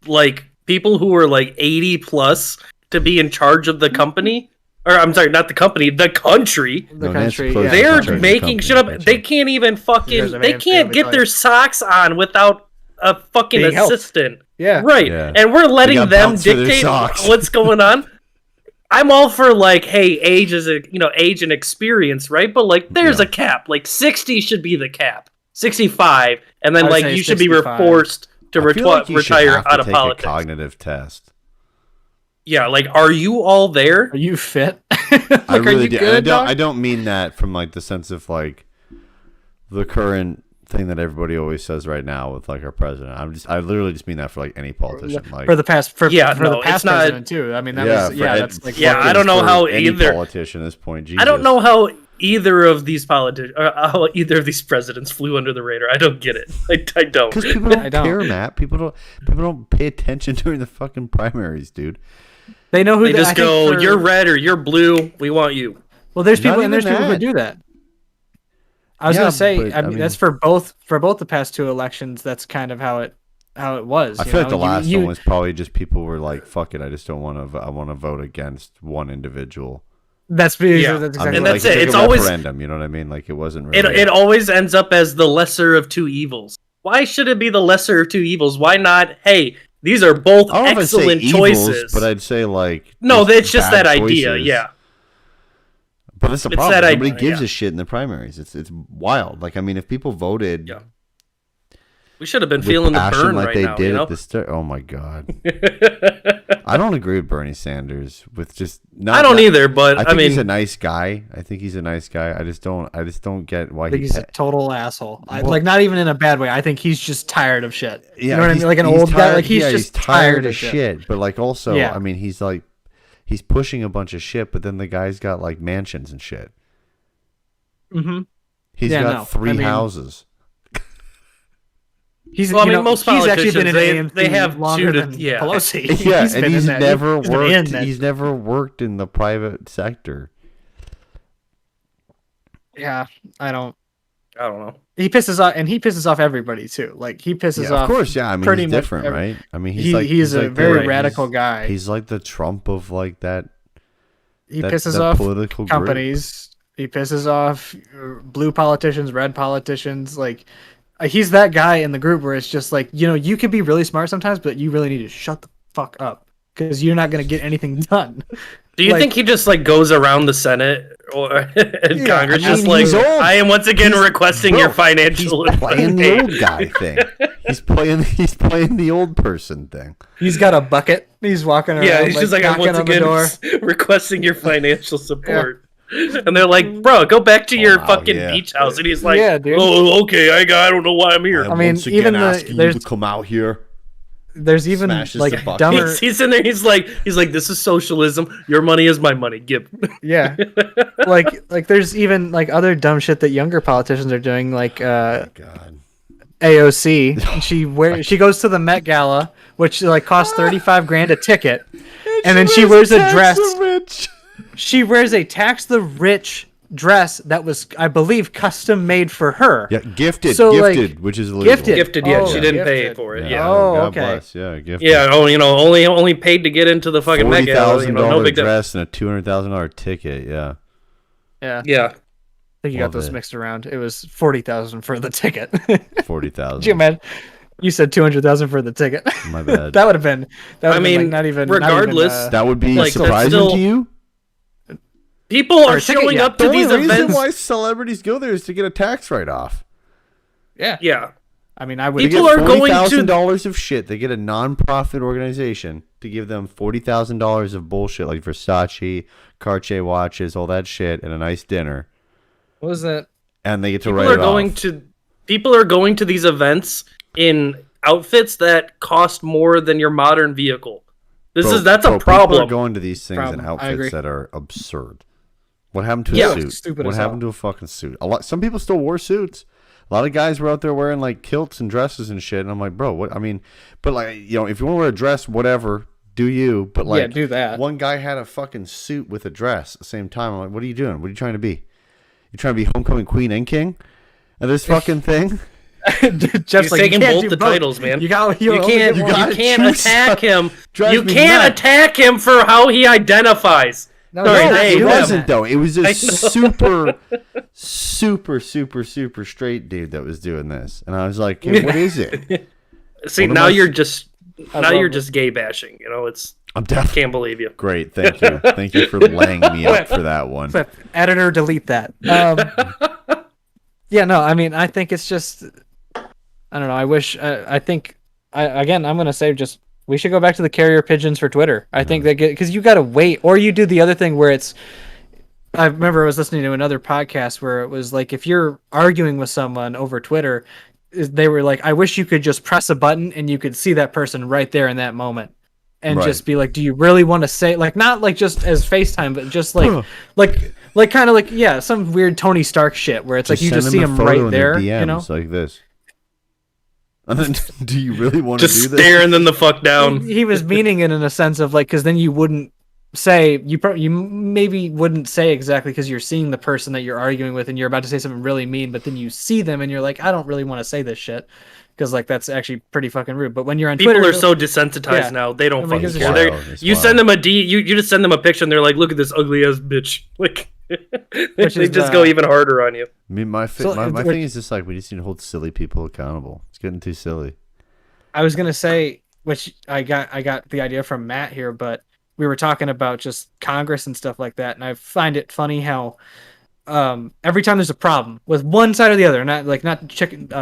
like people who are like 80 plus to be in charge of the company, or I'm sorry, not the company, the country. The No, Nancy country. Pelosi Yeah. They're in charge of the making company, shit up. gotcha. They can't even fucking. Because of They AMC, can't they get call their it- socks on without a fucking Being helped. assistant. Yeah. Right. Yeah. And we're letting got them belts for their dictate socks. what's going on. I'm all for like, hey, age and experience, right? But like, there's Yeah. a cap. Like 60 should be the cap. 65, and then I would like say you should be 65. forced to I feel like you should retire have to out of take politics. a cognitive test. Yeah, like, are you all there? Are you fit? I are really you do. And good, dog? I don't mean that from like the sense of like the current thing that everybody always says right now with like our president. I literally just mean that for like any politician. Like For the past, for Yeah, the no, past it's not- president too. I mean, that was that's like Yeah, I don't know for how any either- politician at this point. Jesus. I don't know how either of these politicians, how either of these presidents flew under the radar. I don't get it. I don't. Because people I don't don't. care, Matt. People don't pay attention during the fucking primaries, dude. They know who They just go, "You're red or you're blue. We want you." Well, there's Not people and there's even people who that. do that. I was Yeah, gonna say, but, I mean, that's for both the past two elections. That's kind of how it was. I you feel like know? the last You- one was probably just people were like, "Fuck it, I just don't want to. I want to vote against one individual." That's Yeah. that's I exactly. mean, And like, that's it. like It's a always- referendum. You know what I mean? Like it wasn't really. It always ends up as the lesser of two evils. Why should it be the lesser of two evils? Why not? Hey, these are both I don't know if I'd say excellent evils, choices. but I'd say like No, it's just bad that idea. choices. Yeah. But that's the It's problem. that Nobody idea, gives yeah. a shit in the primaries. It's wild. Like I mean, if people voted, Yeah. We should have been with feeling the passion burn like right they now. did You know? at the start. Oh my god, I don't agree with Bernie Sanders. With just not, I don't not- either, but I I, think mean, he's a nice guy. I think he's a nice guy. I just don't get why I think he. he's a total asshole. Well- Like not even in a bad way. I think he's just tired of shit. Yeah, You know what I he's- mean? Like an he's old guy. tired- Like he's yeah, just tired of shit. But like also, Yeah. I mean, he's like he's pushing a bunch of shit. But then the guy's got like mansions and shit. Mm-hmm. He's Yeah, got no, three I mean- hmost He's. Well, I you mean, know, most he's actually been in politicians, AMC they have longer two to- than yeah. Pelosi. Yeah, He's and been he's in that. never He's been worked. in that. He's never worked in the private sector. Yeah, I don't know. He pisses off everybody too. Like he pisses Yeah, off. of course, yeah. I mean, pretty he's much different, every- right? I mean, He's he's a like very the- radical he's- guy. He's like the Trump of like that. He that- pisses that off political group. companies. He pisses off blue politicians, red politicians. Like he's that guy in the group where it's just like, you know, you can be really smart sometimes, but you really need to shut the fuck up because you're not gonna get anything done. Do you Like- think he just like goes around the Senate or and Yeah, Congress, I just mean, like, he's old. I am once again requesting Bro, your financial He's playing the aid." old guy thing. He's playing the old person thing. He's got a bucket. He's walking around. Yeah, he's just like, I'm knocking once on the again door. requesting your financial support. And they're like, bro, go back to your wow, fucking yeah. beach house. And he's like, Yeah, dude. oh, okay, I don't know why I'm here. I'm mean, once again even asking you there's- to come out here. There's even Smashes the like bucket. dumber. He's in there. He's like, this is socialism. Your money is my money. Give. Yeah, like there's even like other dumb shit that younger politicians are doing, like God. AOC. She goes to the Met Gala, which like costs 35 grand a ticket, and then she wears a dress. She wears a tax the rich dress that was, I believe, custom made for her. Yeah, gifted, So, like, which is illegal. gifted. Gifted, yeah. Oh, She didn't pay gifted. for it. Yeah. Yeah. Oh, God okay. bless. Yeah, gifted. Yeah. Oh, only paid to get into the fucking Met Gala. No big deal. dress and a $200,000 ticket. Yeah. Yeah, Yeah. I think you Love got those it. mixed around. It was 40,000 for the ticket. 40,000. Did you imagine? You said 200,000 for the ticket. My bad. That would have been. That would I have been, mean, like, not even. regardless, That would be Like, surprising still- to you? People are Or ticket, showing yeah. up to The only these reason events. why celebrities go there is to get a tax write-off. Yeah. Yeah. I mean, I would. They People get are going to- $40,000 of shit. They get a non-profit organization to give them $40,000 of bullshit like Versace, Cartier watches, all that shit, and a nice dinner, What was that? and they get to People write are it going off. to people are going to these events in outfits that cost more than your modern vehicle. That's a People are problem. going to these things Problem. in I agree. outfits that are absurd. What happened to Yeah. a suit? Stupid What as happened hell. to a fucking suit? Some people still wore suits. A lot of guys were out there wearing like kilts and dresses and shit. And I'm like, bro, what? I mean, but like, you know, if you want to wear a dress, whatever, do you? But like, Yeah, do that. One guy had a fucking suit with a dress at the same time. I'm like, what are you doing? What are you trying to be? You trying to be homecoming queen and king? And this fucking thing? Jeff's He's like, taking you can't both do the titles, man. You got. You can't. you You, gotta can't choose attack him. Drives You me can't nuts. attack him for how he identifies. No, Sorry, no, they- It them. wasn't though. It was I a know. super straight dude that was doing this, and I was like, hey, "What is it?" See, What am now I- you're just love you're it. just gay bashing. You know, it's I'm definitely can't believe you. great. Thank you. Thank you for laying me up for that one. Editor, delete that. Yeah, no, I mean, I think it's just, I don't know. I wish, I think, again, I'm gonna say just we should go back to the carrier pigeons for Twitter. I think they get because you gotta wait, or you do the other thing where I remember I was listening to another podcast where it was like if you're arguing with someone over Twitter, they were like, I wish you could just press a button and you could see that person right there in that moment. And Right. just be like, do you really want to say, like, not like just as FaceTime, but just like kind of like, yeah, some weird Tony Stark shit where it's like you send just see a him photo right in their there, you know? DMs like this. And then, do you really want to do Just this? staring them the fuck down. He was meaning it in a sense of like, because then you wouldn't say, you maybe wouldn't say exactly because you're seeing the person that you're arguing with and you're about to say something really mean, but then you see them and you're like, I don't really want to say this shit. Because like that's actually pretty fucking rude. But when you're on People Twitter, are so desensitized Yeah. now. They don't Nobody fucking gives a care. shit. Wild. It's You wild. send them you just send them a picture and they're like, look at this ugly ass bitch. Like Which they is, just go even harder on you. I mean, my So, my thing is just like we just need to hold silly people accountable. It's getting too silly. I was gonna say, which I got the idea from Matt here, but we were talking about just Congress and stuff like that, and I find it funny how every time there's a problem with one side or the other, not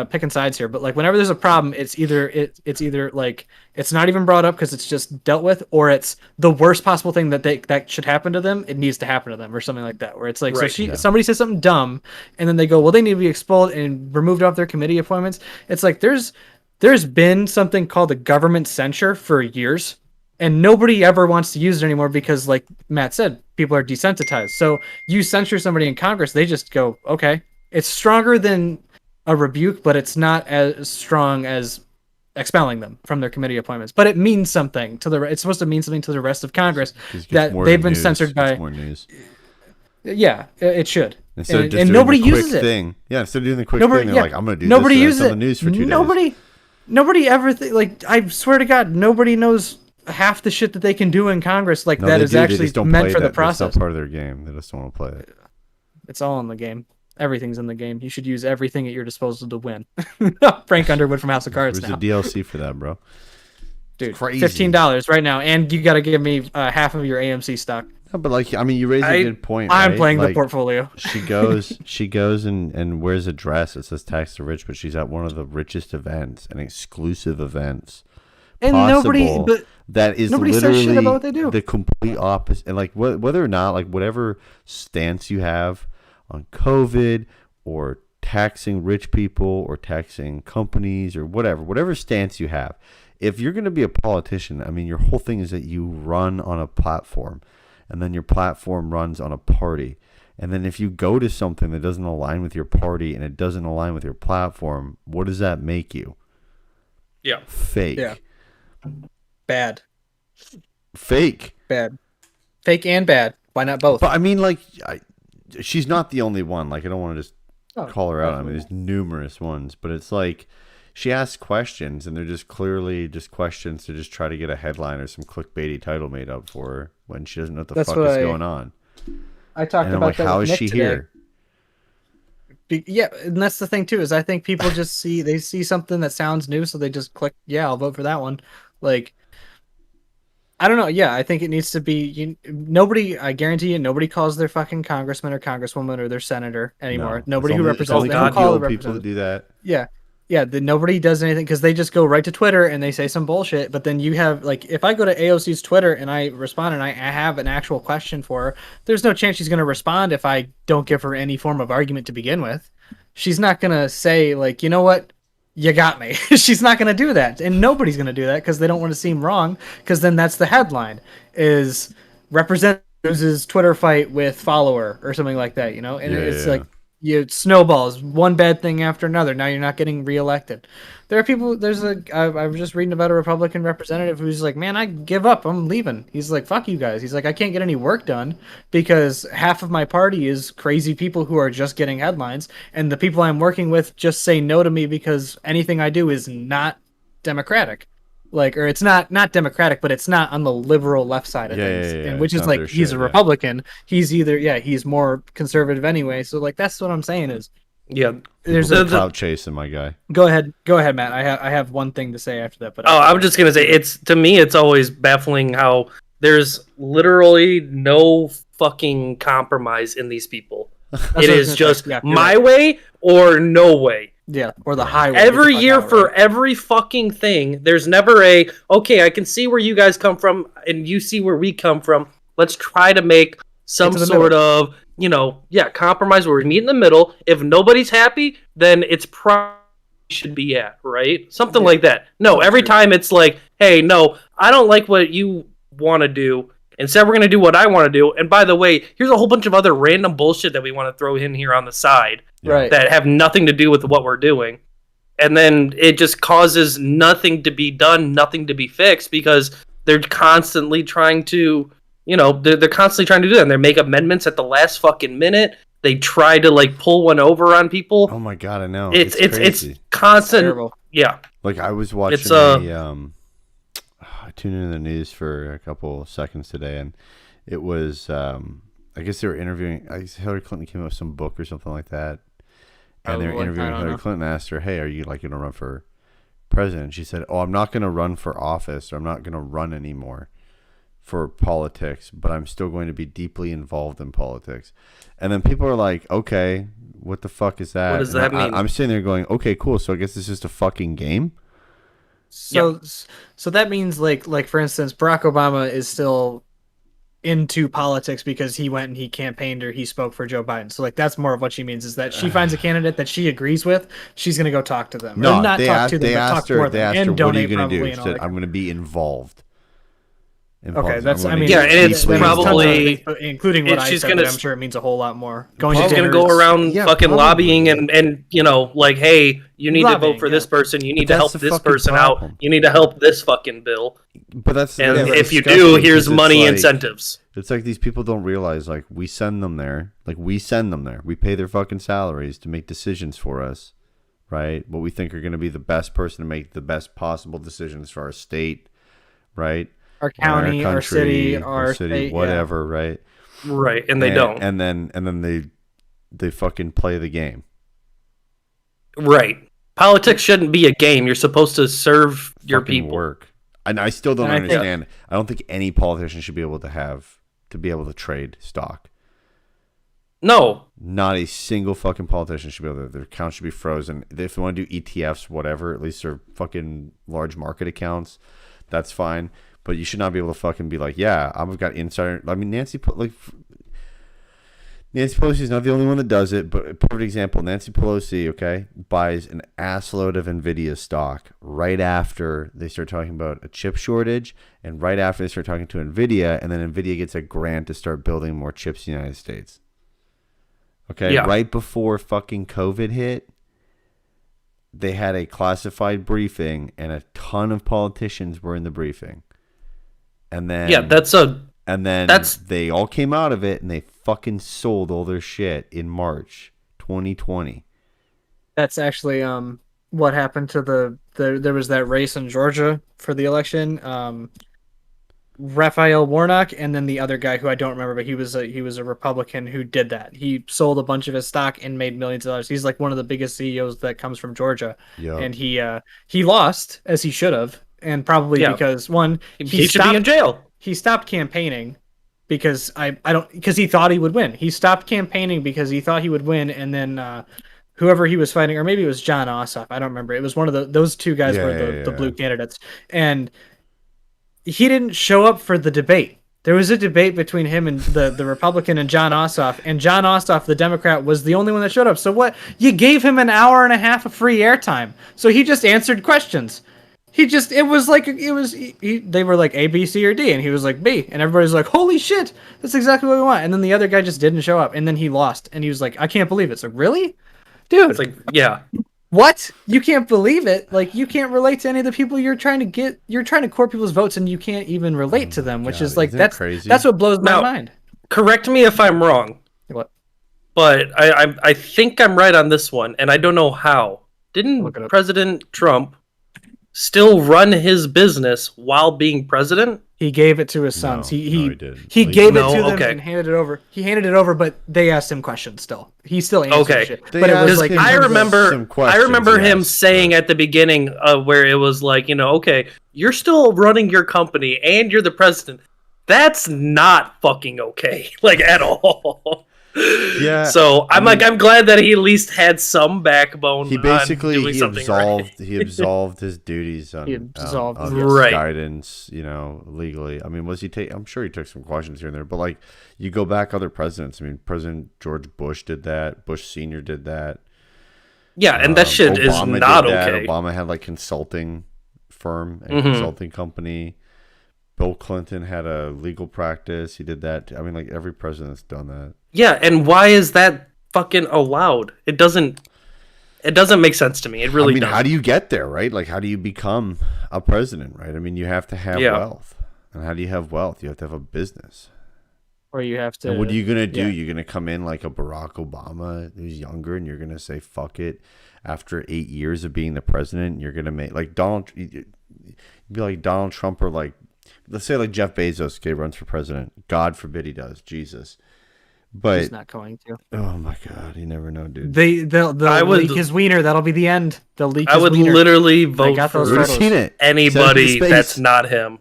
picking sides here, but like whenever there's a problem, it's either like it's not even brought up because it's just dealt with, or it's the worst possible thing that should happen to them. It needs to happen to them, or something like that. Where it's like, Right. somebody says something dumb, and then they go, well, they need to be expelled and removed off their committee appointments. It's like there's been something called the government censure for years, and nobody ever wants to use it anymore because, like Matt said, people are desensitized. So you censure somebody in Congress, they just go, okay. It's stronger than a rebuke, but it's not as strong as expelling them from their committee appointments. But it means something to it's supposed to mean something to the rest of Congress Just gets that more they've been news. censored Gets by. more news. Yeah, it should. Instead of And just doing nobody the quick uses it. thing. Yeah, instead of doing the quick Nobody- thing, they're yeah, like, I'm going to do nobody this. uses On it. the news for 2 days. Nobody ever like. I swear to God, nobody knows half the shit that they can do in Congress. Like No, that they is do. They actually just don't meant play for the that. That's process. not part of their game. They just don't want to play it. It's all in the game. Everything's in the game. You should use everything at your disposal to win. Frank Underwood from House of Cards. Where's Now. the DLC for that, bro? Dude, crazy. $15 right now, and you got to give me half of your AMC stock. No, but like, I mean, you raise a good point. I'm right? playing the Like, portfolio. she goes and wears a dress that says tax the rich, but she's at one of the richest events and exclusive events. And possible that is nobody says literally shit about what they do. the complete opposite. And like whether or not, like whatever stance you have on COVID or taxing rich people or taxing companies or whatever stance you have, if you're going to be a politician, I mean, your whole thing is that you run on a platform, and then your platform runs on a party. And then if you go to something that doesn't align with your party and it doesn't align with your platform, what does that make you? Yeah. Fake. Yeah. Bad. Fake. Bad. Fake and bad. Why not both? But I mean, like, she's not the only one. Like, I don't want to just Oh, call her out. I mean, there's numerous ones, but it's like she asks questions, and they're just clearly just questions to just try to get a headline or some clickbaity title made up for her when she doesn't know what the That's fuck what is I going on. I talked And I'm about like, that how with is Nick she today. here? Yeah, and that's the thing too, is I think people just see something that sounds new, so they just click, yeah, I'll vote for that one. Like, I don't know. Yeah, I think it needs to be nobody. I guarantee you, nobody calls their fucking congressman or congresswoman or their senator anymore. No. Nobody It's who only- it's represents only them. They don't grumpy call old the people that representative. do that. Yeah. Nobody does anything because they just go right to Twitter and they say some bullshit. But then you have, like, if I go to AOC's Twitter and I respond and I have an actual question for her, there's no chance she's going to respond if I don't give her any form of argument to begin with. She's not going to say, like, you know what? You got me. She's not going to do that. And nobody's going to do that because they don't want to seem wrong, because then that's the headline is representative loses Twitter fight with follower or something like that, you know? And it's like, you snowballs one bad thing after another. Now you're not getting reelected. There are people. I was just reading about a Republican representative who's like, man, I give up. I'm leaving. He's like, fuck you guys. He's like, I can't get any work done because half of my party is crazy people who are just getting headlines, and the people I'm working with just say no to me because anything I do is not democratic. Like, or it's not democratic, but it's not on the liberal left side of things, and which it's is not like, their he's shit, a Republican. He's either, he's more conservative anyway. So like, that's what I'm saying is, Yeah. there's People a, clout chasing, my guy. go ahead, Matt. I have one thing to say after that, but Oh, I'm just gonna say to me it's always baffling how there's literally no fucking compromise in these people. what It I was is gonna just say. Yeah, you're my right. way or no way. Yeah, or the highway. Every Get the fuck year out, for right? every fucking thing, there's never okay, I can see where you guys come from and you see where we come from. Let's try to make some to the sort of compromise where we meet in the middle. If nobody's happy, then it's probably should be at, right? Something like that. No, every time it's like, hey, no, I don't like what you want to do. Instead, we're going to do what I want to do. And by the way, here's a whole bunch of other random bullshit that we want to throw in here on the side Right. that have nothing to do with what we're doing. And then it just causes nothing to be done, nothing to be fixed, because they're constantly trying to, they're constantly trying to do that. And they make amendments at the last fucking minute. They try to like pull one over on people. Oh my god, I know. It's crazy. constant. Terrible. Yeah. Like I was watching It's, I tuned into the news for a couple of seconds today, and it was I guess they were interviewing. I guess Hillary Clinton came up with some book or something like that, and they were interviewing Hillary Clinton. Asked her, "Hey, are you like going to run for president?" She said, "Oh, I'm not going to run for office, or I'm not going to run anymore for politics, but I'm still going to be deeply involved in politics." And then people are like, "Okay, what the fuck is that?" What does that mean? I'm sitting there going, "Okay, cool. So I guess it's just a fucking game." So that means like for instance, Barack Obama is still into politics because he went and he campaigned or he spoke for Joe Biden. So like that's more of what she means, is that she finds a candidate that she agrees with, she's gonna go talk to them. No, Or not they talk asked, to them, they but asked talk her. for They them asked her, and "What are donate you going to do?" probably She and all said, that. "I'm going to be involved." in Okay, politics. that's I'm I gonna mean be Yeah, and it's deeply probably- involved. including what I she's said, gonna but I'm sure it means a whole lot more. Going She's to gonna dinners, go around Yeah, fucking probably. lobbying and like, hey, you need to Lobbying, vote for yeah. this person. You need But to help that's the this fucking person problem. out. You need to help this fucking bill. But that's And that's if you do, disgusting, here's 'cause it's money like- incentives. It's like these people don't realize, like, we send them there. Like, we send them there. We pay their fucking salaries to make decisions for us, right? What we think are going to be the best person to make the best possible decisions for our state, right? our county, our city, our state, whatever, right? Right, and they don't. And then they fucking play the game. Right. Politics shouldn't be a game. You're supposed to serve your Fucking people. work. And I still don't And I think- understand. I don't think any politician should be able to trade stock. No. Not a single fucking politician should be able to. Their accounts should be frozen. If they want to do ETFs, whatever, at least they're fucking large market accounts. That's fine. But you should not be able to fucking be like, yeah, I've got insider. I mean, Nancy Pelosi is not the only one that does it, but a perfect example, Nancy Pelosi, okay, buys an assload of NVIDIA stock right after they start talking about a chip shortage and right after they start talking to NVIDIA, and then NVIDIA gets a grant to start building more chips in the United States. Okay, Yeah. right before fucking COVID hit, they had a classified briefing and a ton of politicians were in the briefing. And then they all came out of it and they fucking sold all their shit in March 2020. That's actually what happened to there was that race in Georgia for the election. Raphael Warnock and then the other guy who I don't remember, but he was a Republican who did that. He sold a bunch of his stock and made millions of dollars. He's like one of the biggest CEOs that comes from Georgia. Yep. And he lost, as he should have, and probably because one He should be in jail. He stopped campaigning because because he thought he would win. He stopped campaigning because he thought he would win, and then whoever he was fighting, or maybe it was John Ossoff, I don't remember. It was one of those two guys were the blue candidates, and he didn't show up for the debate. There was a debate between him and the Republican and John Ossoff, and John Ossoff, the Democrat, was the only one that showed up. So what? You gave him an hour and a half of free airtime, so he just answered questions. They were like A, B, C, or D, and he was like B, and everybody's like, holy shit, that's exactly what we want. And then the other guy just didn't show up, and then he lost, and he was like, I can't believe it. So really? Dude, It's like, yeah. what? You can't believe it? Like, you can't relate to any of the people you're trying to court people's votes, and you can't even relate to them, which God, is like, isn't that that's crazy? that's what blows my Now- mind. Correct me if I'm wrong, What? but I think I'm right on this one, and I don't know how. Didn't Look it up. President Trump still run his business while being president? He gave it to his sons. No, he he didn't. He Like, gave No, it to them okay. and handed it over. He handed it over, but they asked him questions still. He still answered Okay. shit. They But it was asked like him in I terms of- remember some questions, I remember him yes, saying but- at the beginning where it was like, okay, you're still running your company and you're the president. That's not fucking okay, like at all. Yeah, So I mean- I'm glad that he at least had some backbone. He on basically doing something right. he absolved his duties on, He absolved, on yes. Right. guidance, legally. I mean, I'm sure he took some questions here and there, but like you go back other presidents. I mean, President George Bush did that. Bush Senior did that. Yeah, and that shit is Obama not did that. okay. Obama had like consulting firm and Mhm. consulting company. Bill Clinton had a legal practice. He did that. I mean, like every president's done that. Yeah, and why is that fucking allowed? It doesn't make sense to me. It really I mean, doesn't. how do you get there, right? Like, how do you become a president, right? I mean, you have to have Yeah. wealth. And how do you have wealth? You have to have a business. Or you have to. And what are you going to do? yeah. You're going to come in like a Barack Obama who's younger and you're going to say, fuck it. After 8 years of being the president, you're going to make, like, you'd be like Donald Trump or like, let's say like Jeff Bezos, okay, runs for president. God forbid he does. Jesus. But, He's not going to. oh my God, you never know, dude. They'll I would- leak his wiener. That'll be the end. They'll leak I his would wiener. literally vote got those We've for photos. seen it. anybody Send it to that's space. not him.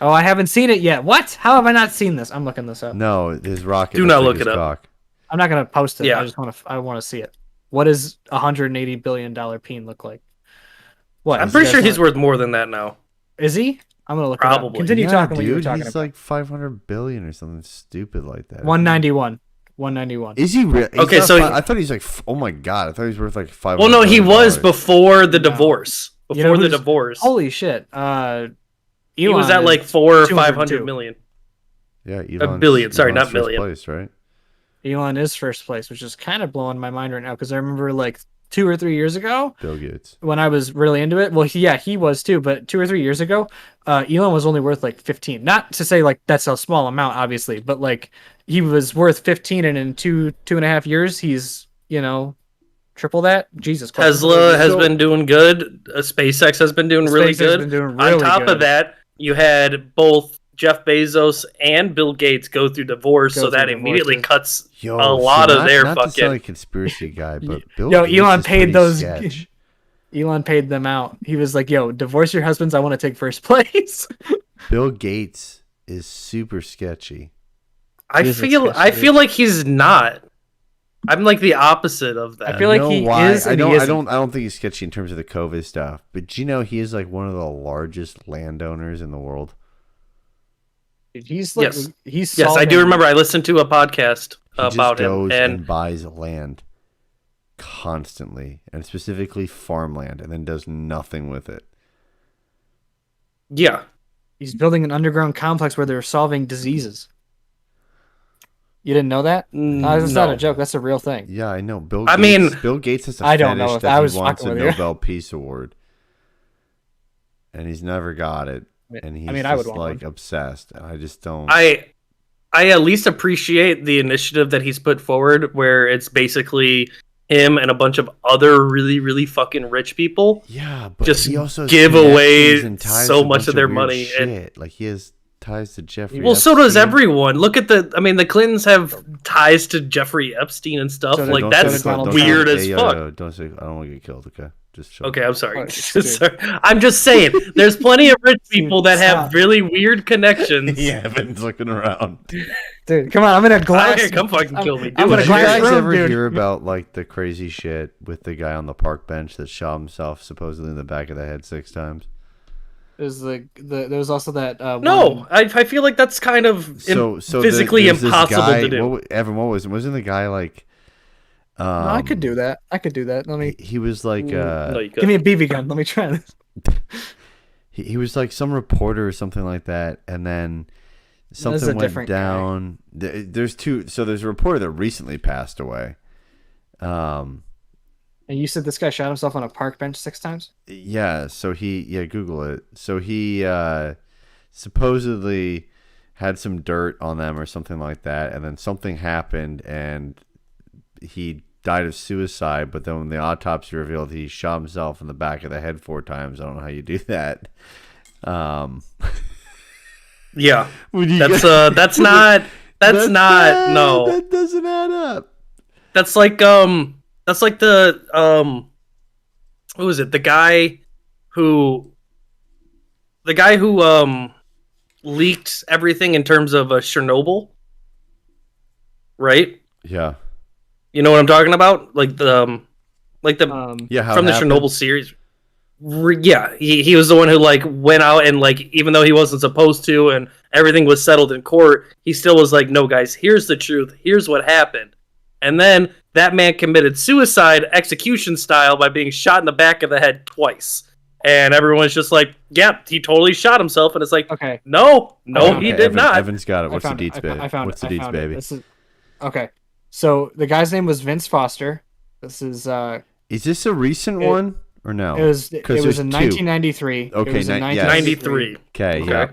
Oh, I haven't seen it yet. What? How have I not seen this? I'm looking this up. No, his rocket. Do looks not like look his it up. cock. I'm not gonna post it. Yeah. I want to see it. What does $180 billion peen look like? What? I'm You pretty guys sure he's wanna- worth more than that now. Is he? I'm gonna look it up. Probably. Continue talking what you were dude, talking he's about. like 500 billion or something stupid like that. 191. 191. Is he real? Okay, so I thought he's like, oh my God, I thought he was worth like 500. Well, no, he was billion. before the No. divorce. You know Before the who's- divorce, Holy shit. he was Elon at is like 400 or 202. 500 million. Yeah, Elon's, billion, sorry, Elon's not first million. Place, right? Elon is first place, which is kind of blowing my mind right now because I remember like 2 or 3 years ago Bill Gates. when I was really into it. Well, he was too, but 2 or 3 years ago, Elon was only worth like 15. Not to say like that's a small amount, obviously, but like he was worth 15, and in 2.5 years, he's triple that. Jesus Christ. Tesla has So- been doing good. SpaceX has been doing really SpaceX good. been doing On really top good. of that, you had both Jeff Bezos and Bill Gates go through divorce, Go so that through immediately divorces. cuts Yo, a lot of not, their not to fucking. sound like a conspiracy guy, but Bill Yo, Gates Elon is paid pretty those- sketch. Elon paid them out. He was like, "Yo, divorce your husbands. I want to take first place." Bill Gates is super sketchy. I He's a feel sketchy dude. like he's not. I'm like the opposite of that. I feel like You know he why? is I and don't. he I isn't. don't. I don't think he's sketchy in terms of the COVID stuff. But do you know he is like one of the largest landowners in the world? He's like, Yes. he's Yes, I do solving- remember. I listened to a podcast He just about him, goes and and buys land constantly, and specifically farmland, and then does nothing with it. yeah, He's building an underground complex where they're solving diseases. You didn't know that? That's not no. a joke. That's a real thing. Yeah, I know. I mean- Bill Gates has a I don't fetish know if that I he was wants fucking a with you. Nobel Peace Award, and he's never got it. And he's I would just want like obsessed, and I just don't. I at least appreciate the initiative that he's put forward, where it's basically him and a bunch of other really, really fucking rich people. Yeah, but just he also has give away connections and ties so to a much bunch of their weird money and- shit. Like he has ties to Jeffrey. Well, so does Epstein. everyone. Look at the Clintons have ties to Jeffrey Epstein and stuff. So like Don't that's say- don't weird say- as hey, yo, fuck. yo, don't say. I don't want to get killed. Okay, just chill. Okay, I'm sorry. Oh, dude. Sorry. I'm just saying, there's plenty of rich people that have Stop. really weird connections. Yeah, Evan's looking around. Dude, come on. I'm in a I glass. don't care, come fucking kill me. I'm Do gonna it. Did you glass guys room, ever dude. hear about like the crazy shit with the guy on the park bench that shot himself supposedly in the back of the head 6 times? There's there was also that. No, one- I feel like that's kind of So physically there's this impossible guy- to do. Evan, what was? Wasn't the guy like? No, I could do that. I could do that. Let me He was like. no, you give me a BB gun. Let me try this. He was like some reporter or something like that, and then is something a went different guy. down. There's two. So there's a reporter that recently passed away. And you said this guy shot himself on a park bench 6 times? Yeah. So Google it. So he supposedly had some dirt on them or something like that, and then something happened, and he died of suicide. But then when the autopsy revealed he shot himself in the back of the head 4 times. I don't know how you do that. Yeah, When you that's get- that's not no. That doesn't add up. That's like the who was it? The guy who leaked everything in terms of Chernobyl, right? Yeah. You know what I'm talking about? Like the Yeah. How from it the happened? Chernobyl series. Yeah, he was the one who like went out and like even though he wasn't supposed to and everything was settled in court, he still was like, no guys, here's the truth, here's what happened. And then that man committed suicide execution style by being shot in the back of the head twice. And everyone's just like, yeah, he totally shot himself. And it's like, Okay. no, Okay, he did Evan, not. Evan's got it. What's the I deets, found baby? I found What's the I deets, found it. baby? This is okay. So the guy's name was Vince Foster. This is Is this a recent one or no? it was 'Cause in there's two. 1993. Okay, it was in yes. 93. Okay, Okay. yeah.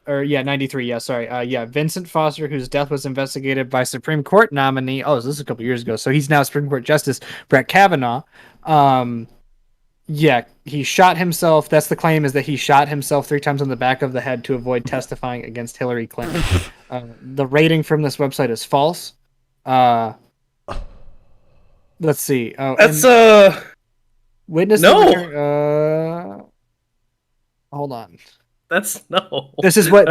or yeah, 93. Yeah, sorry. Yeah, Vincent Foster, whose death was investigated by Supreme Court nominee. Oh, this is a couple years ago. So he's now Supreme Court Justice Brett Kavanaugh. Yeah, he shot himself. That's the claim, is that he shot himself 3 times on the back of the head to avoid testifying against Hillary Clinton. The rating from this website is false. Let's see. Oh, That's and witness. no. Hold on. That's no. This is what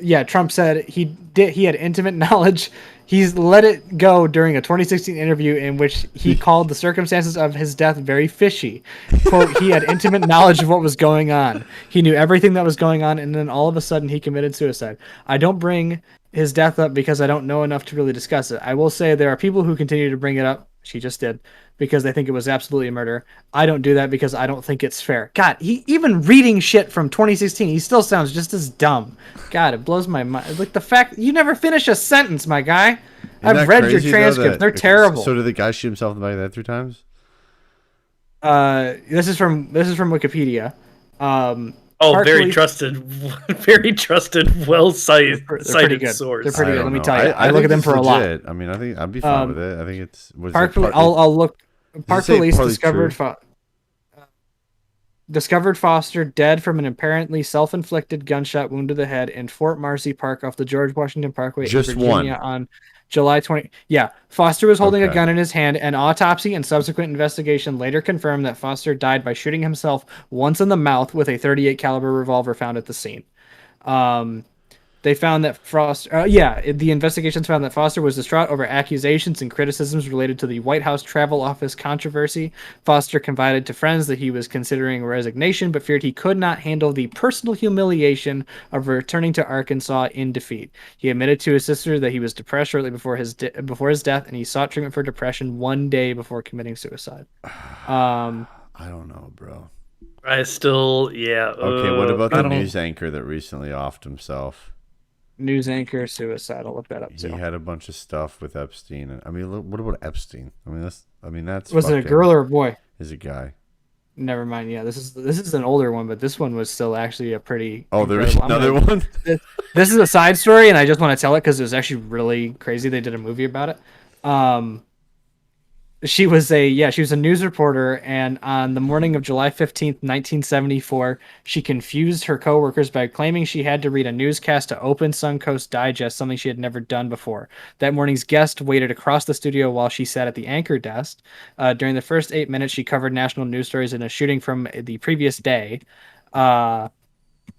yeah, Trump said he had intimate knowledge. He's let it go during a 2016 interview in which he called the circumstances of his death very fishy. Quote, he had intimate knowledge of what was going on. He knew everything that was going on, and then all of a sudden he committed suicide. I don't bring his death up because I don't know enough to really discuss it. I will say there are people who continue to bring it up. She just did, because they think it was absolutely a murder. I don't do that because I don't think it's fair. God, he even reading shit from 2016, he still sounds just as dumb. God, it blows my mind. Like the fact you never finish a sentence, my guy. Isn't I've that read your crazy, though, transcripts. that- They're terrible. So did the guy shoot himself in the back of the head 3 times? This is from Wikipedia. Oh, Park very Police- trusted, very trusted, well cited, They're pretty cited good. source. They're pretty I good. don't Let me know. tell you. I look think at them it's for a lot. legit. I mean, I think I'd be fine with it. I think it's. What is Park it? Police. I'll look. Park say Police partly discovered Foster dead from an apparently self-inflicted gunshot wound to the head in Fort Marcy Park off the George Washington Parkway Just in Virginia one. on July 20. Yeah, Foster was holding a Okay. gun in his hand. An autopsy and subsequent investigation later confirmed that Foster died by shooting himself once in the mouth with a .38 caliber revolver found at the scene. They found that the investigations found that Foster was distraught over accusations and criticisms related to the White House Travel Office controversy. Foster confided to friends that he was considering resignation, but feared he could not handle the personal humiliation of returning to Arkansas in defeat. He admitted to his sister that he was depressed shortly before his death, and he sought treatment for depression 1 day before committing suicide. I don't know, bro. I still, yeah. Okay, what about I the don't- news anchor that recently offed himself? News anchor suicide. I'll look that up He too. had a bunch of stuff with Epstein. And I mean, what about Epstein? I mean, that's. Was it a fucking- girl or a boy? Is a guy? Never mind. Yeah, this is an older one, but this one was still actually a pretty. Oh, there is incredible- I'm another gonna- one. This is a side story, and I just want to tell it because it was actually really crazy. They did a movie about it. She was a news reporter, and on the morning of July 15th, 1974, she confused her coworkers by claiming she had to read a newscast to open Suncoast Digest, something she had never done before. That morning's guest waited across the studio while she sat at the anchor desk. During the first 8 minutes, she covered national news stories and a shooting from the previous day. And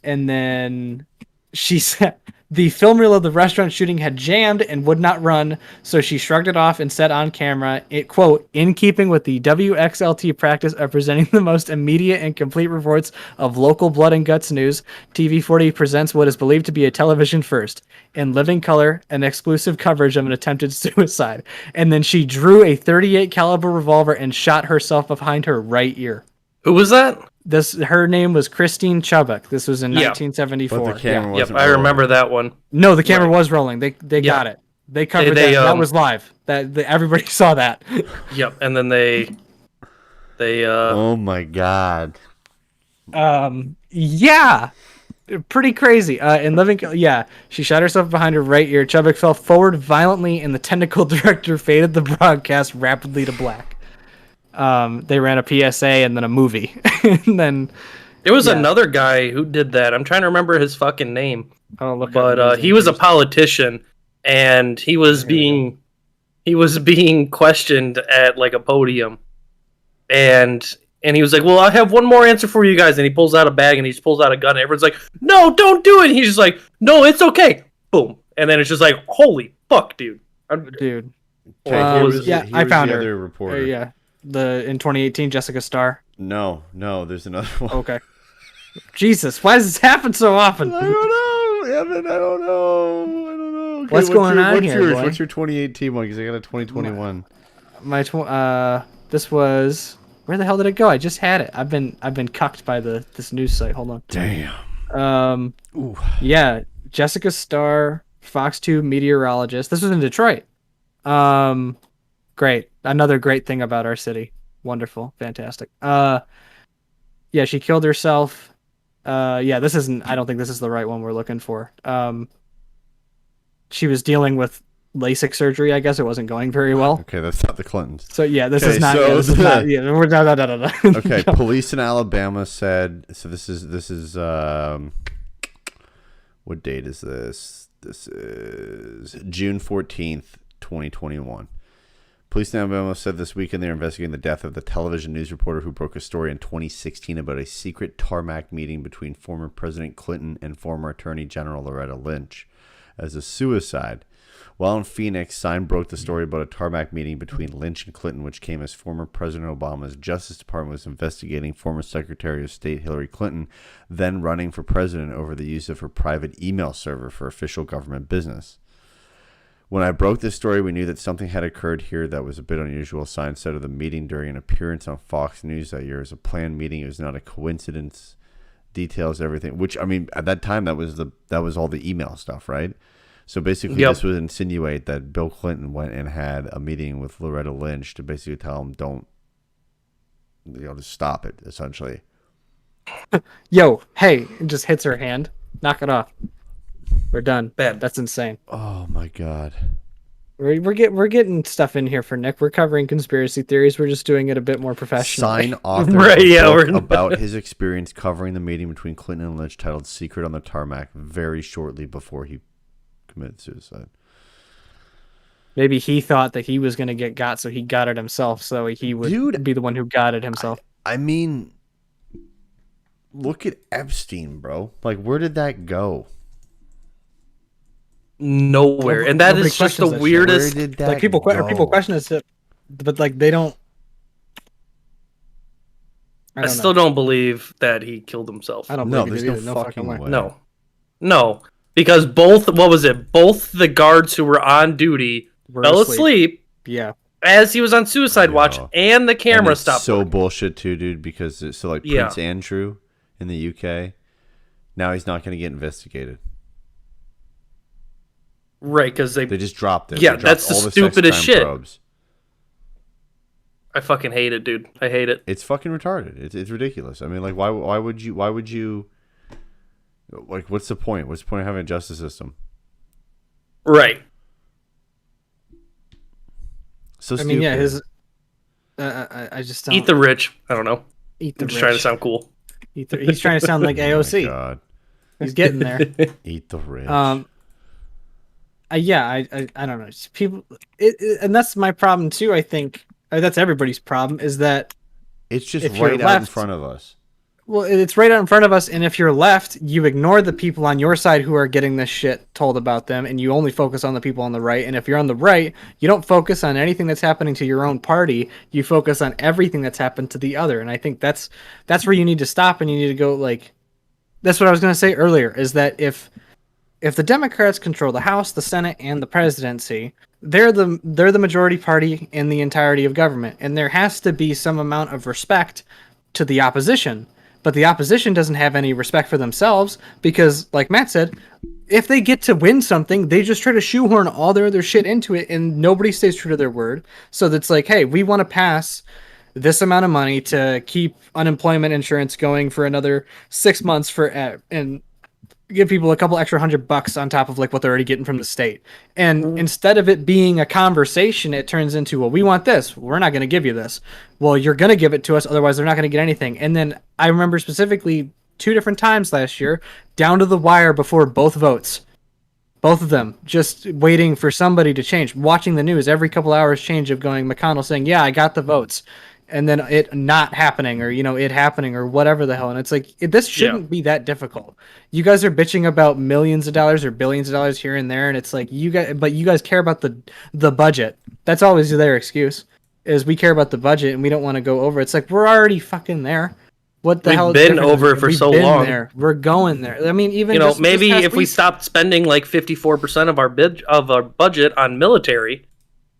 then she said the film reel of the restaurant shooting had jammed and would not run, so she shrugged it off and said on camera, it quote, in keeping with the WXLT practice of presenting the most immediate and complete reports of local blood and guts news, TV40 presents what is believed to be a television first, in living color, an exclusive coverage of an attempted suicide. And then she drew a .38 caliber revolver and shot herself behind her right ear. Who was that? Her name was Christine Chubbuck. This was in Yeah. 1974. But the camera Yep, wasn't I rolling. remember that one. No, the camera was rolling. They got it. They covered They- that. That was live. Everybody saw that. Yep, and then they Oh my god. Yeah, pretty crazy. She shot herself behind her right ear. Chubbuck fell forward violently, and the technical director faded the broadcast rapidly to black. They ran a PSA and then a movie, and then there was another guy who did that. I'm trying to remember his fucking name, look. but he was a politician, and he was being questioned at like a podium, and he was like, "Well, I have one more answer for you guys," and he pulls out a bag and he just pulls out a gun, and everyone's like, "No, don't do it!" And he's just like, "No, it's okay." Boom, and then it's just like, "Holy fuck, dude? Dude. Okay, What was here's yeah, the- I here's found the her. other reporter. Yeah, in 2018, Jessica Starr. No, there's another one. Okay. Jesus, why does this happen so often? I don't know, Evan. I don't know. Okay, What's going on what's here, yours? boy? What's your 2018 one? Because I got a 2021. This was, where the hell did it go? I just had it. I've been cucked by this news site. Hold on. Damn. Ooh. Yeah, Jessica Starr, Fox 2 meteorologist. This was in Detroit. Great. Another great thing about our city. Wonderful. Fantastic. Yeah, she killed herself. Yeah, this isn't, I don't think this is the right one we're looking for. She was dealing with LASIK surgery. I guess it wasn't going very well. Okay, that's not the Clintons. So yeah, this Okay, is not. so- Yeah, this is not. Yeah, we're no. Okay, police in Alabama said. So this is what date is this? This is June 14th, 2021. Police in Alabama said this weekend they're investigating the death of the television news reporter who broke a story in 2016 about a secret tarmac meeting between former President Clinton and former Attorney General Loretta Lynch as a suicide. While in Phoenix, Sign broke the story about a tarmac meeting between Lynch and Clinton, which came as former President Obama's Justice Department was investigating former Secretary of State Hillary Clinton, then running for president, over the use of her private email server for official government business. When I broke this story, we knew that something had occurred here that was a bit unusual. Sign said of the meeting during an appearance on Fox News that year. It was a planned meeting. It was not a coincidence. Details everything. Which, I mean, at that time, that was all the email stuff, right? So basically, Yep. This would insinuate that Bill Clinton went and had a meeting with Loretta Lynch to basically tell him, to stop it, essentially. Yo, hey, it just hits her hand. Knock it off. We're done. Bad. That's insane. Oh my God. We're getting stuff in here for Nick. We're covering conspiracy theories. We're just doing it a bit more professional. Sign authored Right, a yeah, book we're- about his experience covering the meeting between Clinton and Lynch titled Secret on the Tarmac very shortly before he committed suicide. Maybe he thought that he was gonna get got, so he got it himself. So he would be the one who got it himself. I mean, look at Epstein, bro. Like, where did that go? Nowhere, and that Nobody is just the questions that shit. weirdest. Where did that Like people go? question this, but like they don't. I still don't believe that he killed himself. I don't No, believe there's it no either. fucking way. No, because both the guards who were on duty We're fell asleep Yeah. as he was on suicide watch, know. and the And camera it's stopped. so working. bullshit too, dude. Because Yeah. Prince Andrew in the UK, now he's not going to get investigated. Right, because They just dropped it. Yeah, They dropped that's the all sex stupidest crime shit. probes. I fucking hate it, dude. I hate it. It's fucking retarded. It's ridiculous. I mean, like, why would you? Like, what's the point? What's the point of having a justice system? Right. So I stupid. mean, yeah, his. I just don't Eat the rich. I don't know. eat the I'm just trying to rich. sound cool. He's trying to sound like Oh my AOC. God. He's getting there. Eat the rich. Yeah, I don't know. It's people, and that's my problem too. I think that's everybody's problem. Is that It's just if you're right out in left- front of us. well, it's right out in front of us, and if you're left, you ignore the people on your side who are getting this shit told about them, and you only focus on the people on the right. And if you're on the right, you don't focus on anything that's happening to your own party. You focus on everything that's happened to the other. And I think that's where you need to stop, and you need to go like. That's what I was going to say earlier. Is that if the Democrats control the House, the Senate, and the presidency, they're the majority party in the entirety of government, and there has to be some amount of respect to the opposition. But the opposition doesn't have any respect for themselves because, like Matt said, if they get to win something, they just try to shoehorn all their other shit into it, and nobody stays true to their word. So that's like, hey, we want to pass this amount of money to keep unemployment insurance going for another 6 months and give people a couple extra $100 on top of like what they're already getting from the state. And instead of it being a conversation, it turns into, well, we want this. We're not going to give you this. Well, you're going to give it to us. Otherwise they're not going to get anything. And then I remember specifically 2 different times last year, down to the wire before both votes, both of them just waiting for somebody to change, watching the news every couple hours change of going McConnell saying, yeah, I got the votes. and then it not happening, or it happening, or whatever the hell. And it's like this shouldn't be that difficult. You guys are bitching about millions of dollars or billions of dollars here and there, and it's like you guys care about the budget. That's always their excuse, is we care about the budget and we don't want to go over. It's like we're already fucking there. What the hell? We've been over it for so long. There. We're going there. I mean, even maybe if we stopped spending like 54% of our budget on military,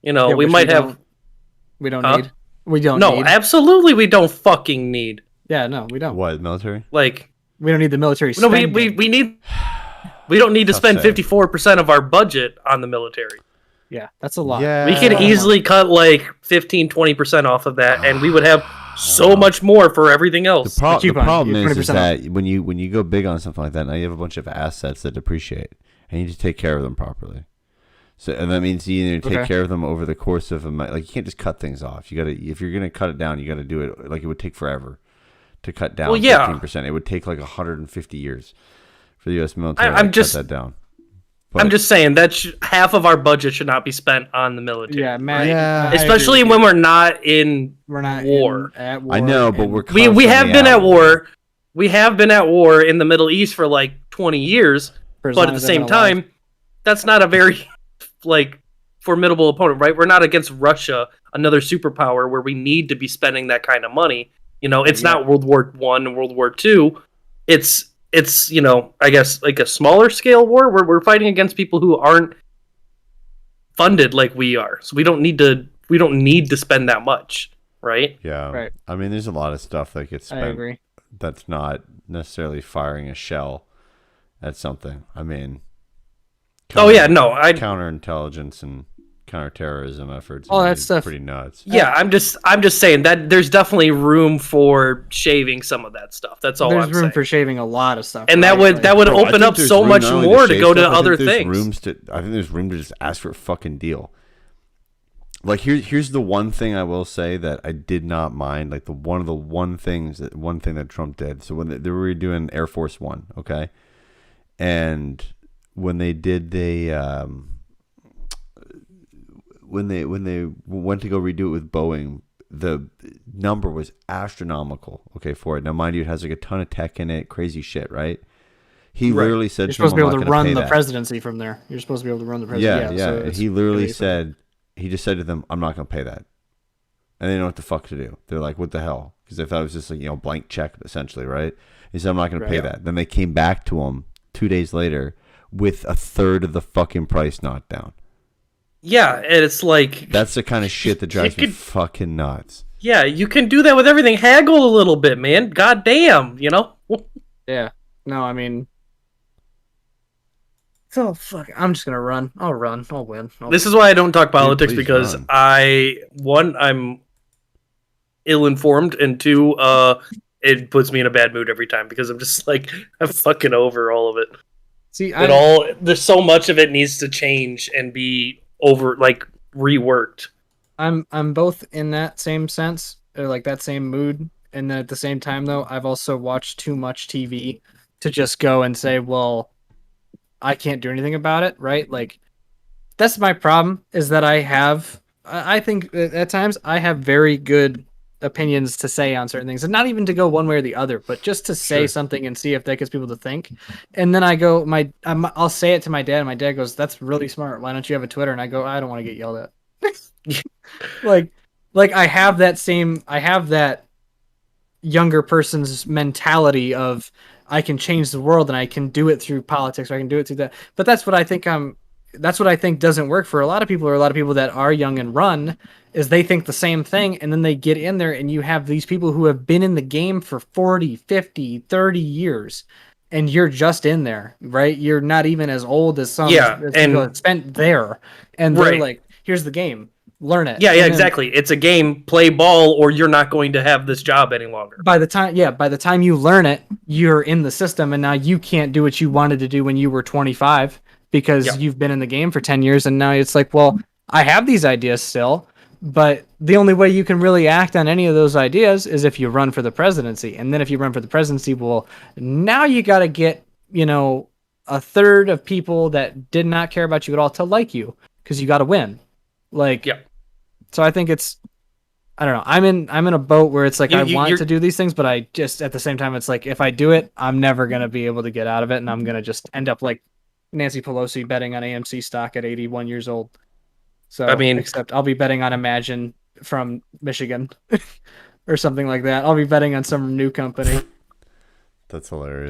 we might have. We don't need. We don't. No, need. Absolutely, we don't fucking need. Yeah, no, we don't. What, military? Like, we don't need the military. No, we need. We don't need to spend 54% of our budget on the military. Yeah, that's a lot. Yeah. We could easily cut like 15-20% off of that, and we would have so much more for everything else. The problem is that when you go big on something like that, now you have a bunch of assets that depreciate, and you need to take care of them properly. So, and that means you need to take care of them over the course of you can't just cut things off. You got to, if you're gonna cut it down, you got to do it like it would take forever to cut down 15%. It would take like 150 years for the U.S. military to cut that down. But I'm just saying that half of our budget should not be spent on the military. Yeah, man. Right? Yeah, especially when we're not in war. At war. I know, but we have been at war. We have been at war in the Middle East for like 20 years, but at the same time, that's not a very formidable opponent, right? We're not against Russia, another superpower where we need to be spending that kind of money. It's not World War I and World War II. It's I guess like a smaller scale war where we're fighting against people who aren't funded like we are. So we don't need to spend that much, right? Yeah. Right. I mean, there's a lot of stuff that gets spent I agree. that's not necessarily firing a shell at something. I mean, counterintelligence and counterterrorism efforts. All that stuff, pretty nuts. Yeah, I'm just saying that there's definitely room for shaving some of that stuff. That's all. There's room for shaving a lot of stuff, and that would open up so much more to go to other things. I think there's room to just ask for a fucking deal. Like here's the one thing I will say that I did not mind. Like one thing that Trump did. So when they were doing Air Force One, okay, and when they did when they went to go redo it with Boeing, the number was astronomical. Okay, for it. Now, mind you, it has like a ton of tech in it, crazy shit, right? He literally said, "You're supposed to be able to run the presidency from there. You're supposed to be able to run the presidency." Yeah. So he literally said, he just said to them, "I'm not going to pay that," and they didn't know what the fuck to do. They're like, "What the hell?" Because they thought it was just like blank check essentially, right? He said, "I'm not going to pay that." Then they came back to him 2 days later with a third of the fucking price knocked down. Yeah, and it's like that's the kind of shit that drives me fucking nuts. Yeah, you can do that with everything. Haggle a little bit, man. God damn, Yeah. No, I mean. So fuck. I'm just gonna run. I'll run. I'll win. This is why I don't talk politics, because run. I'm ill-informed, and two, it puts me in a bad mood every time because I'm just like I'm fucking over all of it. See, there's so much of it needs to change and be reworked. I'm both in that same sense, or like that same mood, and then at the same time though, I've also watched too much TV to just go and say, well, I can't do anything about it, right? Like that's my problem, is that I think at times I have very good opinions to say on certain things, and not even to go one way or the other, but just to say something and see if that gets people to think. And then I go, I'll say it to my dad, and my dad goes, "That's really smart. Why don't you have a Twitter?" And I go, "I don't want to get yelled at." like I have that younger person's mentality of I can change the world and I can do it through politics, or I can do it through that. But that's what I think doesn't work for a lot of people, or a lot of people that are young and run, is they think the same thing, and then they get in there and you have these people who have been in the game for 40, 50, 30 years, and you're just in there, right? You're not even as old as some people that spent there, and they're like, here's the game, learn it. Yeah, exactly. It's a game, play ball, or you're not going to have this job any longer. By the time you learn it, you're in the system, and now you can't do what you wanted to do when you were 25 because you've been in the game for 10 years, and now it's like, well, I have these ideas still, but the only way you can really act on any of those ideas is if you run for the presidency. And then if you run for the presidency, well, now you got to get, a third of people that did not care about you at all to like you, because you got to win. So I think I don't know. I'm in a boat where it's like I want you're- to do these things, but I just at the same time it's like if I do it, I'm never gonna be able to get out of it, and I'm gonna just end up like Nancy Pelosi betting on AMC stock at 81 years old. So I mean- except I'll be betting on Imagine from Michigan or something like that. I'll be betting on some new company. That's hilarious.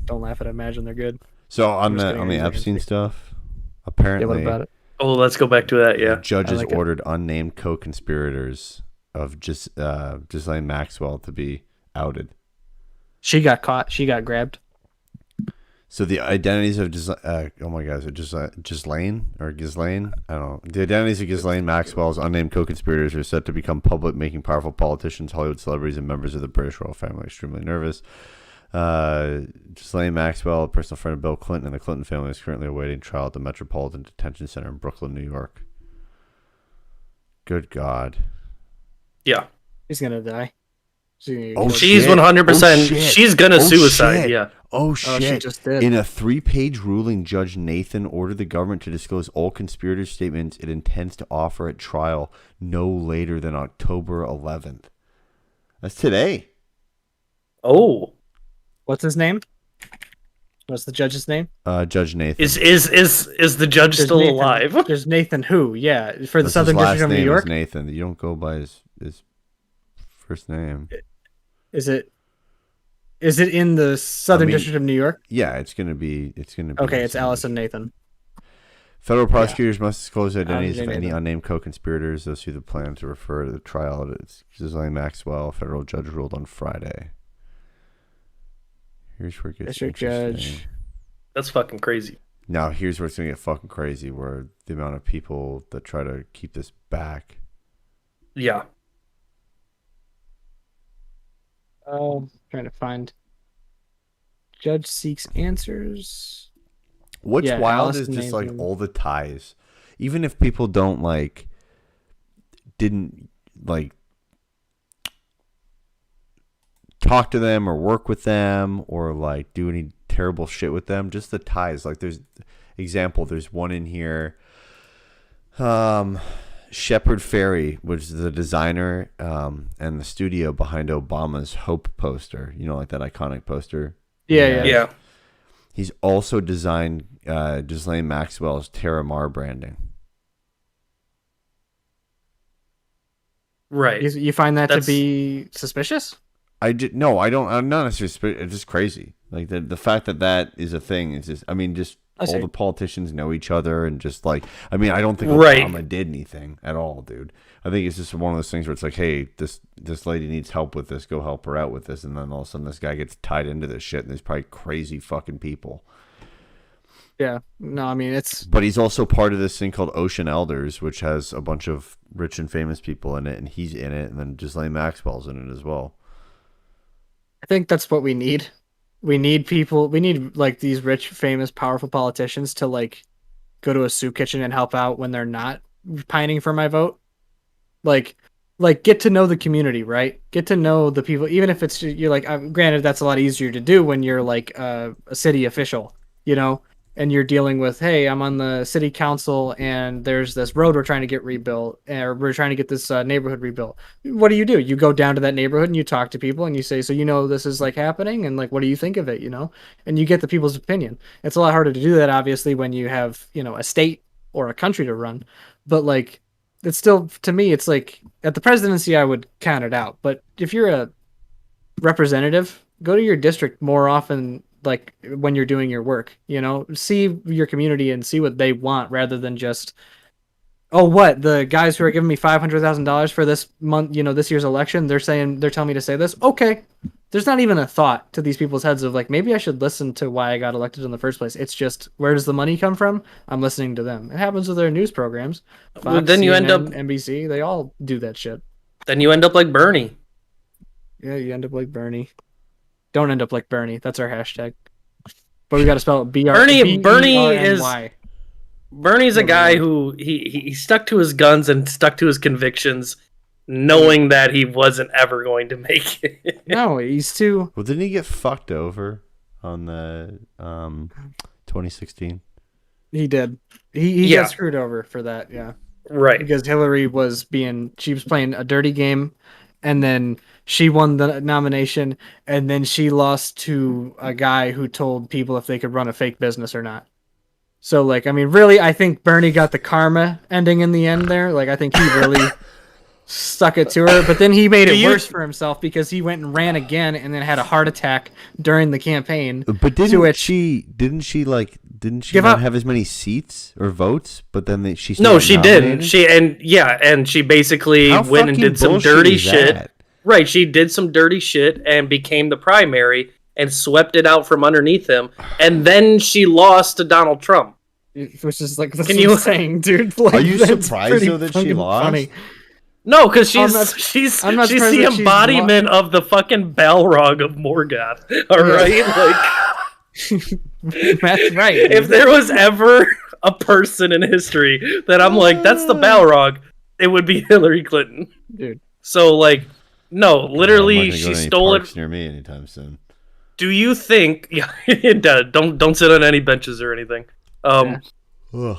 Don't laugh at Imagine. They're good. So on just the kidding, on the I'm just Epstein kidding. stuff, Yeah, apparently what about it? Oh, let's go back to that. the Yeah. judges I like it. ordered unnamed co-conspirators of Ghislaine Maxwell to be outed. She got caught. She got grabbed. So the identities of oh my god, is it Ghislaine or Ghislaine? I don't know. The identities of Ghislaine Maxwell's unnamed co-conspirators are set to become public, making powerful politicians, Hollywood celebrities, and members of the British royal family extremely nervous. Ghislaine Maxwell, a personal friend of Bill Clinton and the Clinton family, is currently awaiting trial at the Metropolitan Detention Center in Brooklyn, New York. Good God. Yeah. She's gonna die. Oh, She's shit. 100%. Oh, shit. She's gonna Oh, suicide. shit. Yeah. Oh, Oh, she shit. just did. In a 3-page ruling, Judge Nathan ordered the government to disclose all conspirator statements it intends to offer at trial no later than October 11th. That's today. Oh. What's his name? What's the judge's name? Judge Nathan. Is the judge There's still Nathan- alive? There's Nathan who? Yeah, for the That's Southern his last District of New name York. is Nathan. You don't go by his first name. Is it in the Southern mean- District of New York? Yeah, it's gonna be. Okay, the it's same. Allison Nathan. Federal prosecutors must disclose identities of Nathan. any unnamed co-conspirators. Those who the plan to refer to the trial. It's Ghislaine Maxwell. A federal judge ruled on Friday. Here's where it gets District interesting. judge. That's fucking crazy. Now here's where it's gonna get fucking crazy. Where the amount of people that try to keep this back. Yeah. Trying to find. Judge seeks answers. What's Yeah, wild Allison is just like Nathan. all the ties. Even if people don't didn't talk to them or work with them or do any terrible shit with them, just the ties. Like there's one in here. Shepard Fairey, which is the designer and the studio behind Obama's Hope poster. You know, like that iconic poster. Yeah. Yeah. He's also designed Ghislaine Maxwell's Terramar branding. Right. You find that That's- to be suspicious? No, I don't. I'm not necessarily. It's just crazy. Like the fact that is a thing is just. I mean, just I see. all the politicians know each other and just I mean, I don't think Right. Obama did anything at all, dude. I think it's just one of those things where it's like, hey, this lady needs help with this. Go help her out with this, and then all of a sudden this guy gets tied into this shit, and there's probably crazy fucking people. Yeah. No, I mean it's But he's also part of this thing called Ocean Elders, which has a bunch of rich and famous people in it, and he's in it, and then Ghislaine Maxwell's in it as well. I think that's what we need. We need people. We need like these rich, famous, powerful politicians to go to a soup kitchen and help out when they're not pining for my vote. Like get to know the community, right? Get to know the people, even if it's you're granted that's a lot easier to do when you're a city official, and you're dealing with, hey, I'm on the city council and there's this road we're trying to get rebuilt, or we're trying to get this neighborhood rebuilt. What do? You go down to that neighborhood and you talk to people and you say, so this is happening, and what do you think of it, and you get the people's opinion. It's a lot harder to do that, obviously, when you have, a state or a country to run, but it's still, to me, it's at the presidency, I would count it out. But if you're a representative, go to your district more often, when you're doing your work, see your community and see what they want rather than just, oh, what, the guys who are giving me $500,000 for this month, this year's election, they're telling me to say this. Okay. There's not even a thought to these people's heads of maybe I should listen to why I got elected in the first place. It's just, where does the money come from? I'm listening to them. It happens with their news programs. Fox, Well, then you end up- NBC, they all do that shit. Then you end up like Bernie. Yeah, you end up like Bernie. Don't end up like Bernie. That's our hashtag. But we got to spell it Bernie is- BERNY. Bernie's a guy who he stuck to his guns and stuck to his convictions, knowing that he wasn't ever going to make it. No, he's too. Well, didn't he get fucked over on the 2016? He did. He Yeah. got screwed over for that. Yeah. Right. because Hillary she was playing a dirty game, and then she won the nomination, and then she lost to a guy who told people if they could run a fake business or not. So, like, I mean, really, I think Bernie got the karma ending in the end there. Like, I think he really stuck it to her, but then he made it worse for himself because he went and ran again and then had a heart attack during the campaign. But didn't she Give not up. have as many seats or votes? But then she No, got she nominated? didn't. And she basically How went and fucking did some bullshit dirty is shit. that? Right, she did some dirty shit and became the primary and swept it out from underneath him, and then she lost to Donald Trump. Which is like, that's Can what you- I'm saying, dude? Like, Are you that's surprised, pretty though, that she fucking lost? funny. No, because I'm she's not she's surprised the that she's embodiment of the fucking Balrog of Morgoth. All right, like That's right. if there was ever a person in history that I'm like, that's the Balrog, it would be Hillary Clinton. Dude. So like, no, I'm not literally, gonna go she to any stole parks it. near me anytime soon. Do you think? Yeah, don't sit on any benches or anything. Ugh.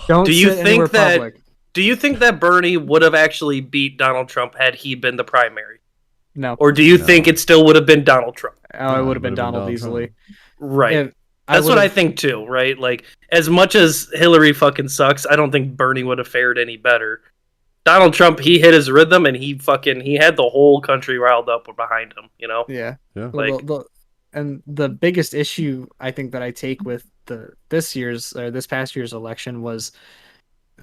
Don't Do you sit think anywhere that- public. Do you think that Bernie would have actually beat Donald Trump had he been the primary? No. Or do you No. think it still would have been Donald Trump? Oh, it would have been would've been Donald Donald easily. Trump. Right. If- That's what I would've- think too, right? Like, as much as Hillary fucking sucks, I don't think Bernie would have fared any better. Donald Trump, he hit his rhythm and he had the whole country riled up behind him, you know? Yeah. Yeah. Like- And the biggest issue I think that I take with this past year's election was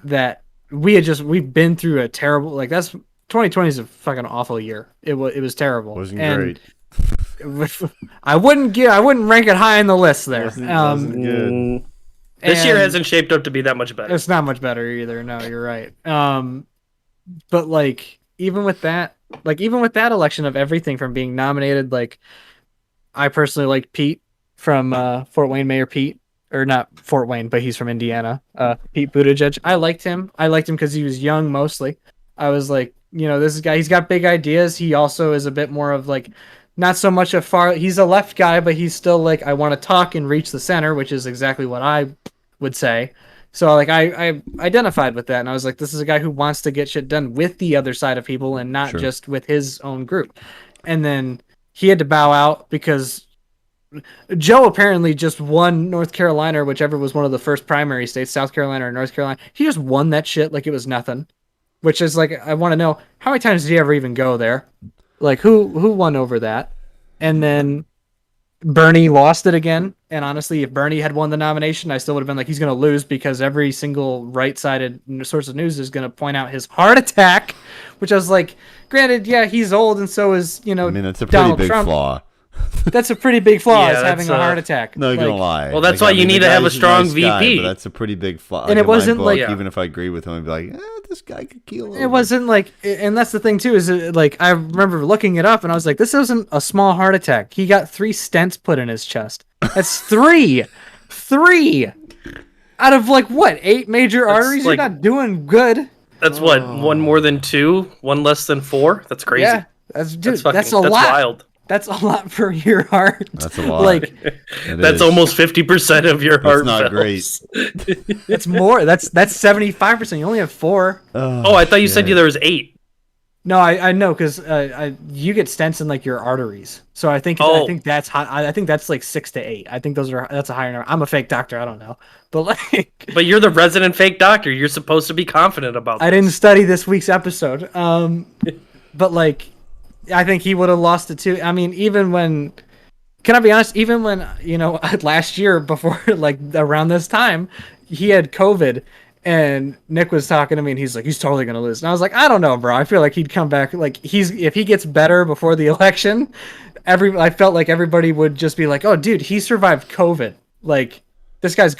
that we've been through a terrible, like, that's 2020 is a fucking awful year. It was terrible. Wasn't And great. I wouldn't rank it high on the list there. Wasn't good. This year and- hasn't shaped up to be that much better. It's not much better either. No, you're right. But like even with that election of everything from being nominated, like I personally liked Pete from Fort Wayne, Mayor Pete, or not Fort Wayne, but he's from Indiana. Pete Buttigieg. I liked him. I liked him because he was young mostly. I was like, this guy, he's got big ideas. He also is a bit more of like, not so much he's a left guy, but he's still like, I want to talk and reach the center, which is exactly what I would say. So like I identified with that, and I was like, this is a guy who wants to get shit done with the other side of people and not Sure. just with his own group. And then he had to bow out because Joe apparently just won North Carolina, or whichever was one of the first primary states, South Carolina or North Carolina. He just won that shit like it was nothing. Which is like, I want to know, how many times did he ever even go there? Like, who won over that? And then Bernie lost it again. And honestly, if Bernie had won the nomination, I still would have been like, he's going to lose because every single right-sided source of news is going to point out his heart attack, which I was like, granted, yeah, he's old, and so is, I mean, that's a pretty Donald big Trump. flaw. That's a pretty big flaw, Yeah, is having that's, a heart attack. No, you're Like, gonna lie. Well, that's why you need the to have a guy's strong nice guy, VP. but that's a pretty big flaw. And it in my wasn't book, like- even if I agree with him, I'd be like, this guy could keel over. It wasn't like, and that's the thing too, is like, I remember looking it up and I was like, this isn't a small heart attack. He got 3 stents put in his chest. That's 3 out of like what, 8 major That's arteries? like- You're not doing good. That's what, one more than 2, one less than 4? That's crazy. Yeah, that's That's fucking, that's a lot. wild. That's a lot for your heart. That's a lot. Like, It That's is. almost 50% of your heart not valves. it's more. That's 75%. You only have 4. Oh, I thought you said shit. there was 8. No, I know, because you get stents in like your arteries. So I think that's hot. I think that's like 6 to 8. I think that's a higher number. I'm a fake doctor. I don't know, but like But you're the resident fake doctor. You're supposed to be confident about I this. didn't study this week's episode. But like I think he would have lost it too. I mean, can I be honest? Even when last year before like around this time, he had COVID. And Nick was talking to me, and he's like, he's totally gonna lose. And I was like, I don't know, bro. I feel like he'd come back. Like if he gets better before the election, I felt like everybody would just be like, oh, dude, he survived COVID. Like this guy's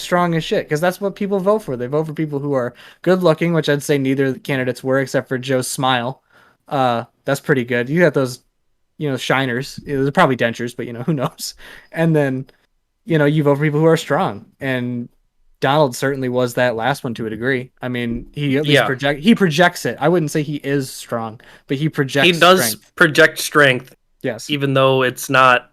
strong as shit, because that's what people vote for. They vote for people who are good looking, which I'd say neither of the candidates were, except for Joe's smile. That's pretty good. You got those, shiners. They're probably dentures, but who knows? And then, you vote for people who are strong, and Donald certainly was that last one to a degree. I mean, he at least projects it. I wouldn't say he is strong, but he projects. He does strength. project strength, Yes. even though it's not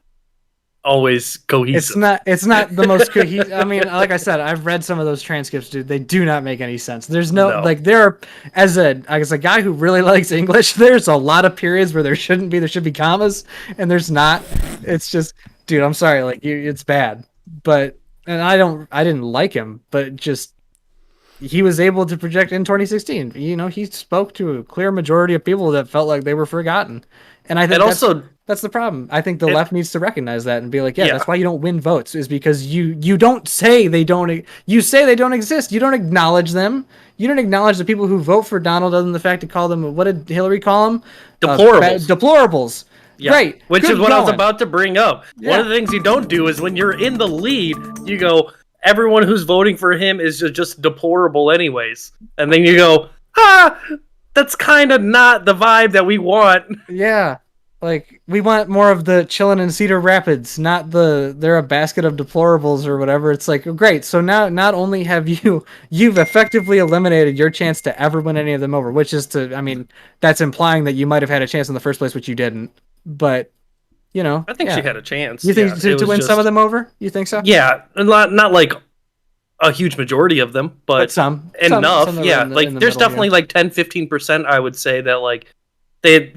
always cohesive. It's not the most cohesive. I mean, like I said, I've read some of those transcripts, dude. They do not make any sense. There's no. Like there are as a guy who really likes English, there's a lot of periods where there shouldn't be. There should be commas, and there's not. It's just, dude, I'm sorry, like it's bad. But and I didn't like him, but just he was able to project in 2016. You know, he spoke to a clear majority of people that felt like they were forgotten. And I think that's the problem. I think the left needs to recognize that and be like, yeah, that's why you don't win votes, is because you don't say they don't. You say they don't exist. You don't acknowledge them. You don't acknowledge the people who vote for Donald, other than the fact to call them, what did Hillary call them? Deplorables. Deplorables. Yeah. Right. Which Good is what going. I was about to bring up. Yeah. One of the things you don't do is when you're in the lead, you go, everyone who's voting for him is just deplorable anyways. And then you go, that's kind of not the vibe that we want. Yeah. Like, we want more of the chillin' in Cedar Rapids, not they're a basket of deplorables or whatever. It's like, great, so now not only have you've effectively eliminated your chance to ever win any of them over, which is that's implying that you might have had a chance in the first place, which you didn't. But, you know. I think she had a chance. You think to win some of them over? You think so? Yeah, not like a huge majority of them, but some. Enough, some yeah. There's definitely like 10-15%, I would say, that like they,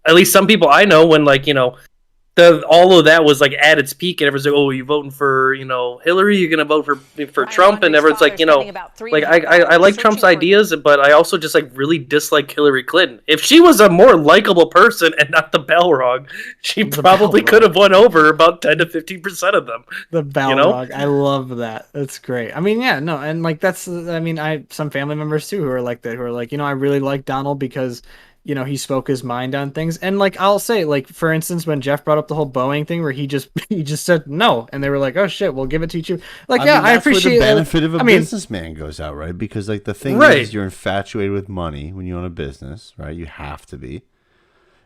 at least some people I know, when all of that was like at its peak, and everyone's like, "Oh, you voting for Hillary? You're gonna vote for Trump?" And everyone's like, like I like Trump's ideas, but I also just like really dislike Hillary Clinton. If she was a more likable person and not the Balrog, she probably could have won over about 10-15% of them. The Balrog, I love that. That's great. I mean, yeah, no, and like that's, I some family members too who are like that, who are like, I really like Donald because he spoke his mind on things. And like, I'll say, like, for instance, when Jeff brought up the whole Boeing thing where he just said no, and they were like, oh shit, we'll give it to you. Like, I appreciate where the benefit of a businessman goes out, right? Because like the thing is, you're infatuated with money when you own a business, right? You have to be.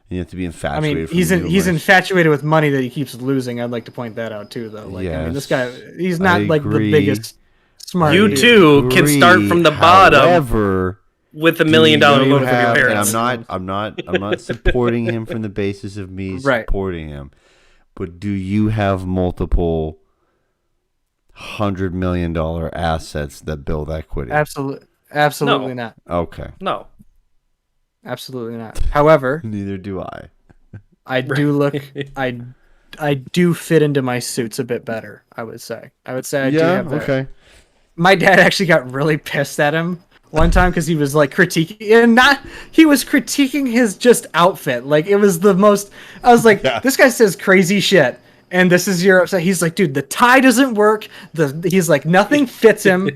You have to be infatuated. He's infatuated with money that he keeps losing. I'd like to point that out too, though. Like, this guy, he's not like the biggest smart. You too can start from the bottom. However, with $1 million loan from your parents. I'm not supporting him from the basis of me supporting him. But do you have multiple $100 million assets that build equity? Absolutely not. Okay. No. Absolutely not. However, neither do I. I do look I do fit into my suits a bit better, I would say. I do have that. Okay. My dad actually got really pissed at him one time because he was like he was critiquing his just outfit. Like, it was the most, I was like, This guy says crazy shit, and this is your upset. He's like, dude, the tie doesn't work. He's like, nothing fits him.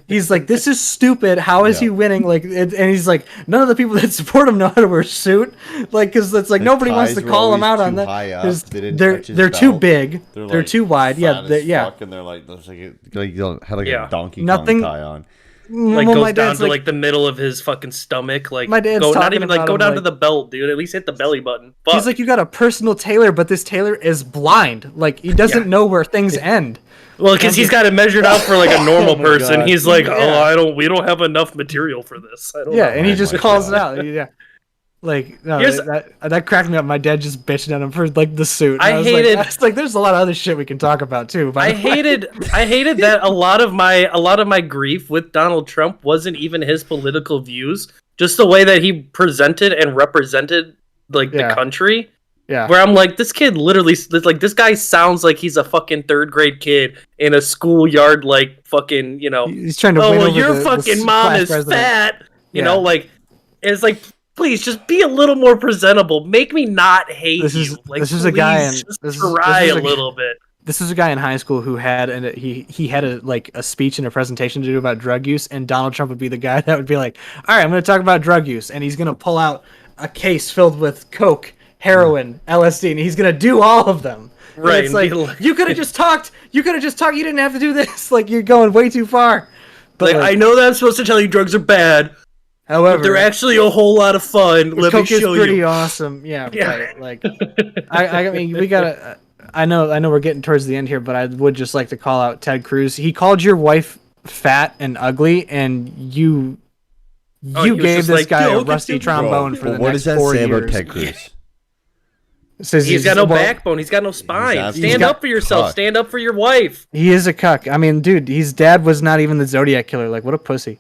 He's like, this is stupid. How is he winning? Like, and he's like, none of the people that support him know how to wear a suit. Like, because it's like nobody wants to call him out on that. They're too big. They're too wide. Yeah, and they're like a Donkey Kong tie on. Like, goes down to like the middle of his fucking stomach. Like, my dad's not even like go down to the belt, dude. At least hit the belly button. Fuck. He's like, you got a personal tailor, but this tailor is blind. Like, he doesn't know where things end. Well, because he's got it measured out for like a normal person. He's like, we don't have enough material for this. I don't know. And he just calls it out. Yeah. Like, no, that cracked me up. My dad just bitching at him for like the suit. I hated. Like, there's a lot of other shit we can talk about too. I hated that a lot of my grief with Donald Trump wasn't even his political views, just the way that he presented and represented like the country. Yeah. Where I'm like, this kid literally, like, this guy sounds like he's a fucking 3rd grade kid in a schoolyard, like, fucking, He's trying to. Oh, well, your fucking mom is fat. You know, like, it's like, please just be a little more presentable. Make me not hate you. Like, this is a guy. Try a little bit. This is a guy in high school who had he had a speech and a presentation to do about drug use, and Donald Trump would be the guy that would be like, all right, I'm going to talk about drug use, and he's going to pull out a case filled with coke, heroin, LSD, and he's going to do all of them. Right. And it's like, you could have just talked. You didn't have to do this. Like, you're going way too far. But like, I know that I'm supposed to tell you drugs are bad. However, but they're actually a whole lot of fun. Let me show you. Pretty awesome. Yeah. Right. Like, I mean, we gotta. I know we're getting towards the end here, but I would just like to call out Ted Cruz. He called your wife fat and ugly, and you gave this guy a rusty trombone for the next 4 years. What does that say about Ted Cruz? Says He's got no well, backbone. He's got no spine. absolutely Stand up for yourself. cucked. Stand up for your wife. He is a cuck. I mean, dude, his dad was not even the Zodiac killer. Like, what a pussy.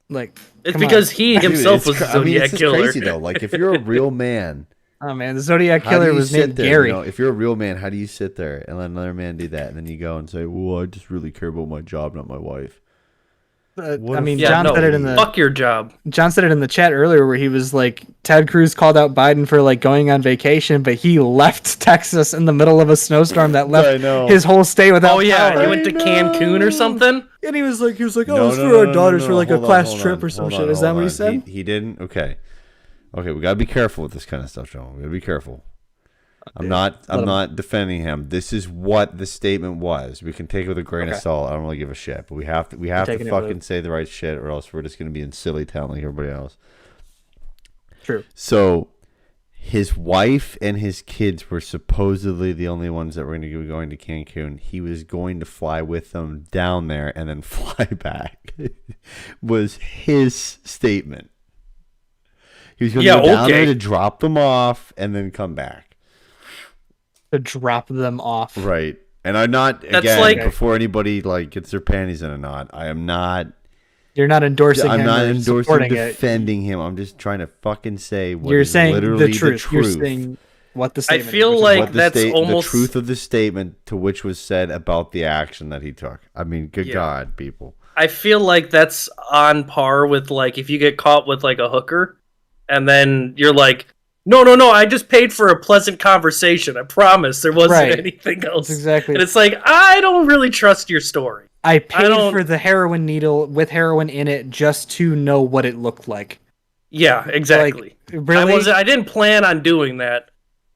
Like, It's come on. because he Dude, himself it's was cra- a Zodiac it's just killer. crazy though. Like if you're a real man, Oh man, the Zodiac how do killer you was sit named there? Gary. You know, if you're a real man, how do you sit there and let another man do that, and then you go and say, "Well, I just really care about my job, not my wife." What I a mean, Yeah, John no, said it in the fuck your job. John said it in the chat earlier where he was like, Ted Cruz called out Biden for like going on vacation, but he left Texas in the middle of a snowstorm that I left know. his whole state without Oh yeah, power. he went to Cancun or something. And he was like, oh, No, it's no, for no, our no, daughters no, for like hold a on, class hold trip on, or some hold shit. on, Is that hold what he on. said? He didn't. Okay, we gotta be careful with this kind of stuff, John. We gotta be careful. I'm not defending him. This is what the statement was. We can take it with a grain of salt. I don't really give a shit, but we have to taking it fucking with- say the right shit, or else we're just gonna be in silly town like everybody else. True. So, his wife and his kids were supposedly the only ones that were going to be going to Cancun. He was going to fly with them down there and then fly back. Was his statement. He was going to go down there to drop them off and then come back. To drop them off. Right. And I'm not, That's again, like- before anybody like gets their panties in a knot, I am not. You're not endorsing I'm him not or endorsing supporting it. defending him. I'm just trying to fucking say what You're is saying literally the truth. You're saying what the I statement feel is. like what the that's almost the truth of the statement to which was said about the action that he took. I mean, good Yeah. God, people. I feel like that's on par with like if you get caught with like a hooker and then you're like, no, I just paid for a pleasant conversation. I promise there wasn't Right. anything else. That's exactly. And it's like, I don't really trust your story. I paid don't- for the heroin needle with heroin in it just to know what it looked like. Yeah, exactly. Really? I didn't plan on doing that.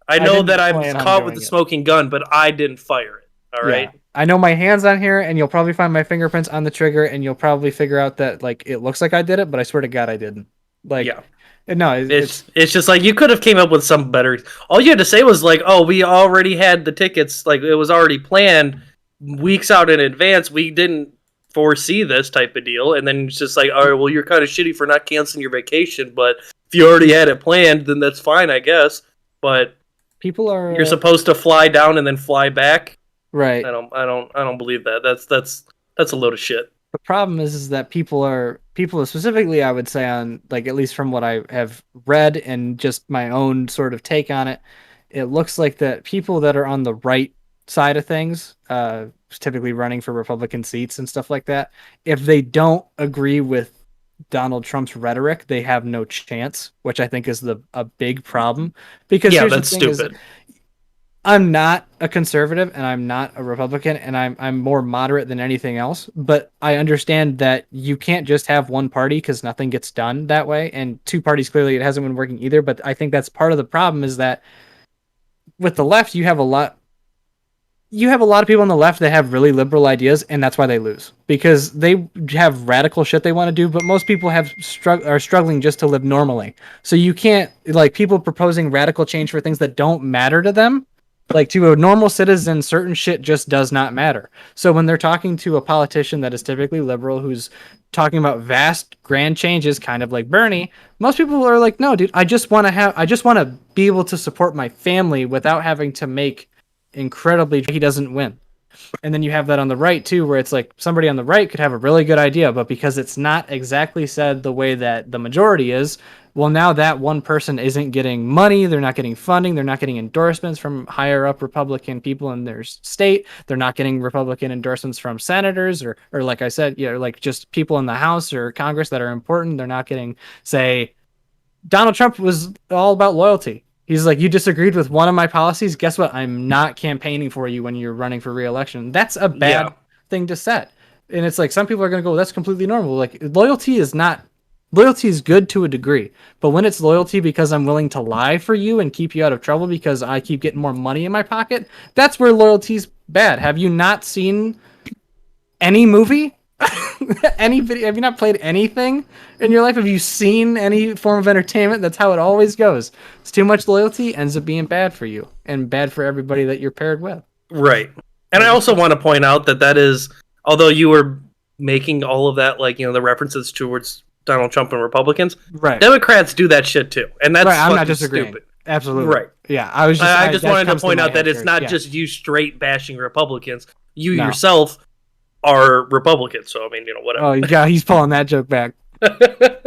I know didn't that I was plan on caught with doing the it. smoking gun, but I didn't fire it. All right. Yeah. I know my hand's on here, and you'll probably find my fingerprints on the trigger, and you'll probably figure out that like it looks like I did it, but I swear to God I didn't. Like, Yeah. no, It's just like you could have came up with some better. All you had to say was like, "Oh, we already had the tickets. Like it was already planned weeks out in advance. We didn't foresee this type of deal." And then it's just like, "All right, well, you're kind of shitty for not canceling your vacation, but if you already had it planned, then that's fine, I guess." But people are you're supposed to fly down and then fly back. right. I don't believe that. That's a load of shit. The problem is that people specifically, I would say, on like at least from what I have read and just my own sort of take on it, it looks like that people that are on the right side of things, typically running for Republican seats and stuff like that, if they don't agree with Donald Trump's rhetoric, they have no chance, which I think is a big problem. Because Yeah, here's the that's thing is stupid. I'm not a conservative and I'm not a Republican and I'm more moderate than anything else, but I understand that you can't just have one party because nothing gets done that way, and two parties, clearly it hasn't been working either. But I think that's part of the problem is that with the left you have a lot of people on the left that have really liberal ideas, and that's why they lose, because they have radical shit they want to do, but most people are struggling just to live normally. So you can't, like, people proposing radical change for things that don't matter to them. Like, to a normal citizen, certain shit just does not matter. So when they're talking to a politician that is typically liberal, who's talking about vast, grand changes, kind of like Bernie, most people are like, no, dude, I just want to be able to support my family without having to make incredibly, he doesn't win. And then you have that on the right too, where it's like somebody on the right could have a really good idea, but because it's not exactly said the way that the majority is, well, now that one person isn't getting money, they're not getting funding, they're not getting endorsements from higher up Republican people in their state, they're not getting Republican endorsements from senators or like I said, like just people in the House or Congress that are important. They're not getting, say, Donald Trump was all about loyalty. He's like, you disagreed with one of my policies. Guess what? I'm not campaigning for you when you're running for re-election. That's a bad thing to set. And it's like, some people are going to go, that's completely normal. Like, loyalty is good to a degree. But when it's loyalty because I'm willing to lie for you and keep you out of trouble because I keep getting more money in my pocket, that's where loyalty's bad. Have you not seen any movie? Any video? Have you not played anything in your life? Have you seen any form of entertainment? That's how it always goes. It's too much loyalty ends up being bad for you and bad for everybody that you're paired with. Right. And I also want to point out that is, although you were making all of that, like, the references towards Donald Trump and Republicans, Right. Democrats do that shit too. And that's Right, I'm not fucking disagreeing. stupid. Absolutely. Right. Yeah, I was just. I just that wanted to comes point my out that head it's first. not Yeah. just you straight bashing Republicans. You No. yourself are Republican, so I mean, whatever. Oh, yeah, he's pulling that joke back.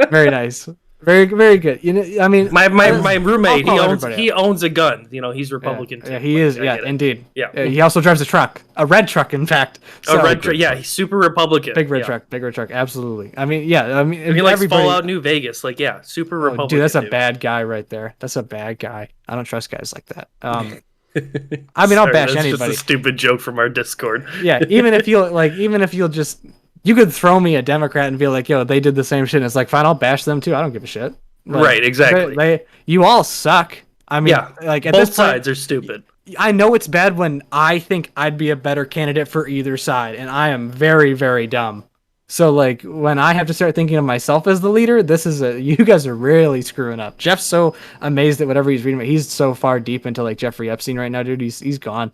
Very nice. Very, very good. I mean, my roommate, I'll call everybody he owns a gun. He's Republican Yeah, too. he Like, is. I Yeah, get it. indeed. Yeah. He also drives a red truck, in fact. A red truck. Yeah, he's super Republican. Big red Yeah. truck. Absolutely. I mean, yeah. I mean, He likes everybody. Fallout New Vegas. Like, yeah, super Oh, Republican. dude, that's a bad guy right there. That's a bad guy. I don't trust guys like that. I mean, I'll bash that's anybody. just a stupid joke from our Discord. Yeah, even if you'll just, you could throw me a Democrat and be like, yo, they did the same shit. And it's like, fine, I'll bash them too. I don't give a shit. Like, Right, exactly. You all suck. I mean, Yeah, like at both this point, sides are stupid. I know it's bad when I think I'd be a better candidate for either side, and I am very, very dumb. So like when I have to start thinking of myself as the leader, you guys are really screwing up. Jeff's so amazed at whatever he's reading. He's so far deep into like Jeffrey Epstein right now, dude. He's gone.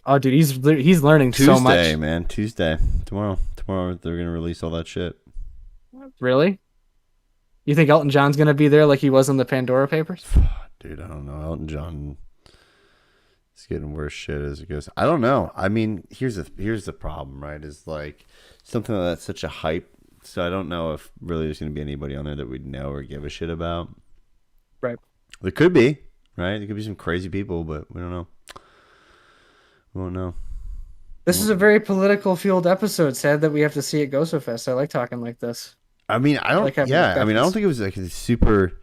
Oh, dude, he's learning so much. Tuesday, man. Tuesday. Tomorrow they're gonna release all that shit. Really? You think Elton John's gonna be there like he was in the Pandora Papers? Dude, I don't know. Elton John is getting worse shit as it goes. I don't know. I mean, here's the problem, right? Is like something that's such a hype. So I don't know if really there's gonna be anybody on there that we know or give a shit about. Right. There could be, right? There could be some crazy people, but we don't know. We won't know. This is a very political fueled episode. Sad that we have to see it go so fast. I like talking like this. I mean, I don't. Like having Yeah, I mean, I don't discussions. think it was like a super.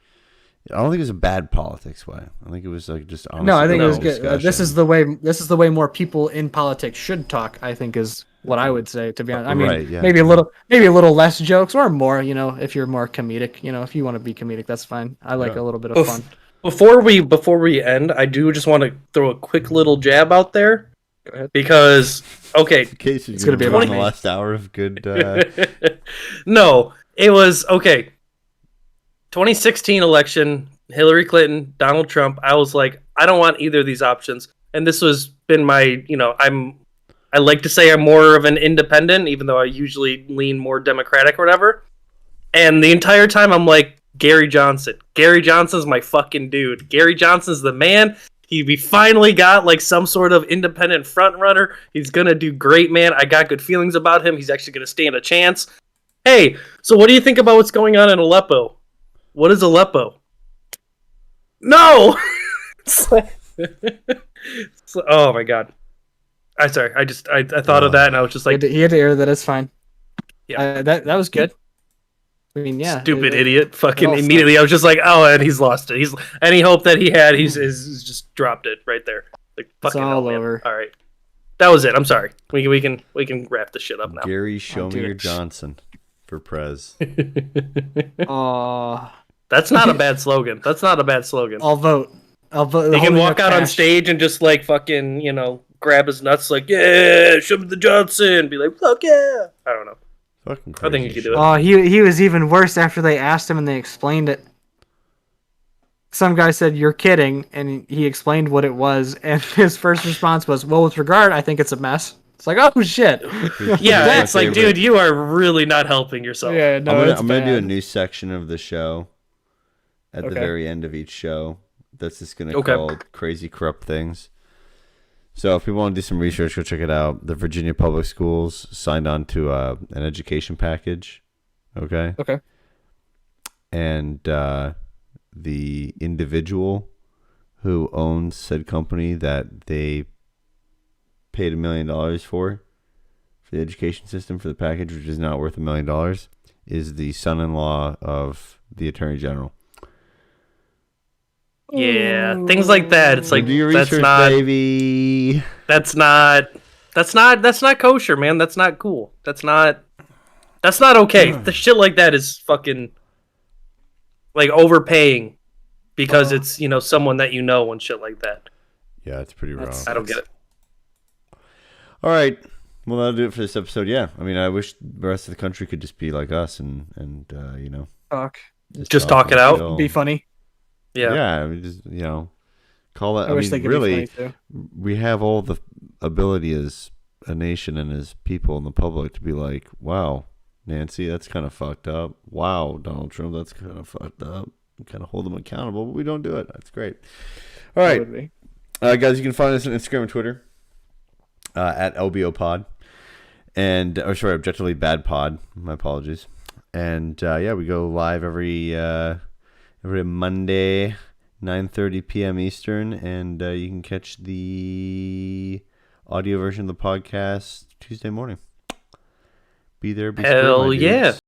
I don't think it was a bad politics way. I think it was like just honest. No, I think it was open good. This is discussion. the way more people in politics should talk. I think is what I would say. To be honest, I mean, Right, yeah. maybe a little less jokes or more. If you're more comedic, if you want to be comedic, that's fine. I like a little bit of fun. Before we end, I do just want to throw a quick little jab out there. Go ahead. Because okay, In case It's you're gonna be gonna be about the me. last hour of good. no, it was okay. 2016 election, Hillary Clinton, Donald Trump. I was like, I don't want either of these options. And this was been my, I like to say I'm more of an independent, even though I usually lean more Democratic or whatever. And the entire time I'm like, Gary Johnson. Gary Johnson's my fucking dude. Gary Johnson's the man. We finally got like some sort of independent front runner. He's gonna do great, man. I got good feelings about him. He's actually gonna stand a chance. Hey, so what do you think about what's going on in Aleppo? What is Aleppo? No. Oh my god. I'm sorry. I thought of that and I was just like, He had to air that. It's fine. Yeah. That was good. I mean, yeah. stupid idiot. Fucking all immediately, I was just like, oh, and he's lost it. He's any hope that he had, he's just dropped it right there. Like fucking all hell, man. over. All right, that was it. I'm sorry. We can wrap this shit up now. Gary, show me dude. your Johnson for Prez. Oh, That's not a bad slogan. That's not a bad slogan. I'll vote. I'll vote. He can holding walk up out on cash. stage and just like fucking grab his nuts like yeah, show me the Johnson. Be like fuck yeah. I don't know. Fucking I crazy. think he could do it. Oh, he was even worse after they asked him and they explained it. Some guy said, "You're kidding," and he explained what it was, and his first response was, "Well, with regard, I think it's a mess." It's like, oh shit. Yeah, my it's like, favorite. dude, you are really not helping yourself. Yeah, no, I'm gonna do a bad. new section of the show at the Okay. very end of each show. That's just gonna Okay. called Crazy Corrupt Things. So if people want to do some research, go check it out. The Virginia Public Schools signed on to an education package. Okay. Okay. And the individual who owns said company that they paid $1 million for the education system for the package, which is not worth $1 million, is the son-in-law of the Attorney General. Yeah, things like that. It's like do your that's research, not baby. that's not kosher, man. That's not cool. That's not okay. The shit like that is fucking like overpaying because it's someone that you know and shit like that. Yeah, it's pretty wrong. I don't get it. All right. Well, that'll do it for this episode. Yeah. I mean, I wish the rest of the country could just be like us and Talk. Just talk it out. chill. Be funny. Yeah. Yeah. I mean, just, call it. I wish they could really, be funny too. we have all the ability as a nation and as people in the public to be like, wow, Nancy, that's kind of fucked up. Wow, Donald Trump, that's kind of fucked up. We kind of hold them accountable, but we don't do it. That's great. All right, Would be. guys, you can find us on Instagram and Twitter at LBO Pod, and Objectively Bad Pod. My apologies. And we go live every Monday, 9:30 p.m. Eastern, and you can catch the audio version of the podcast Tuesday morning. Be there. Be square, my Hell dudes. yeah.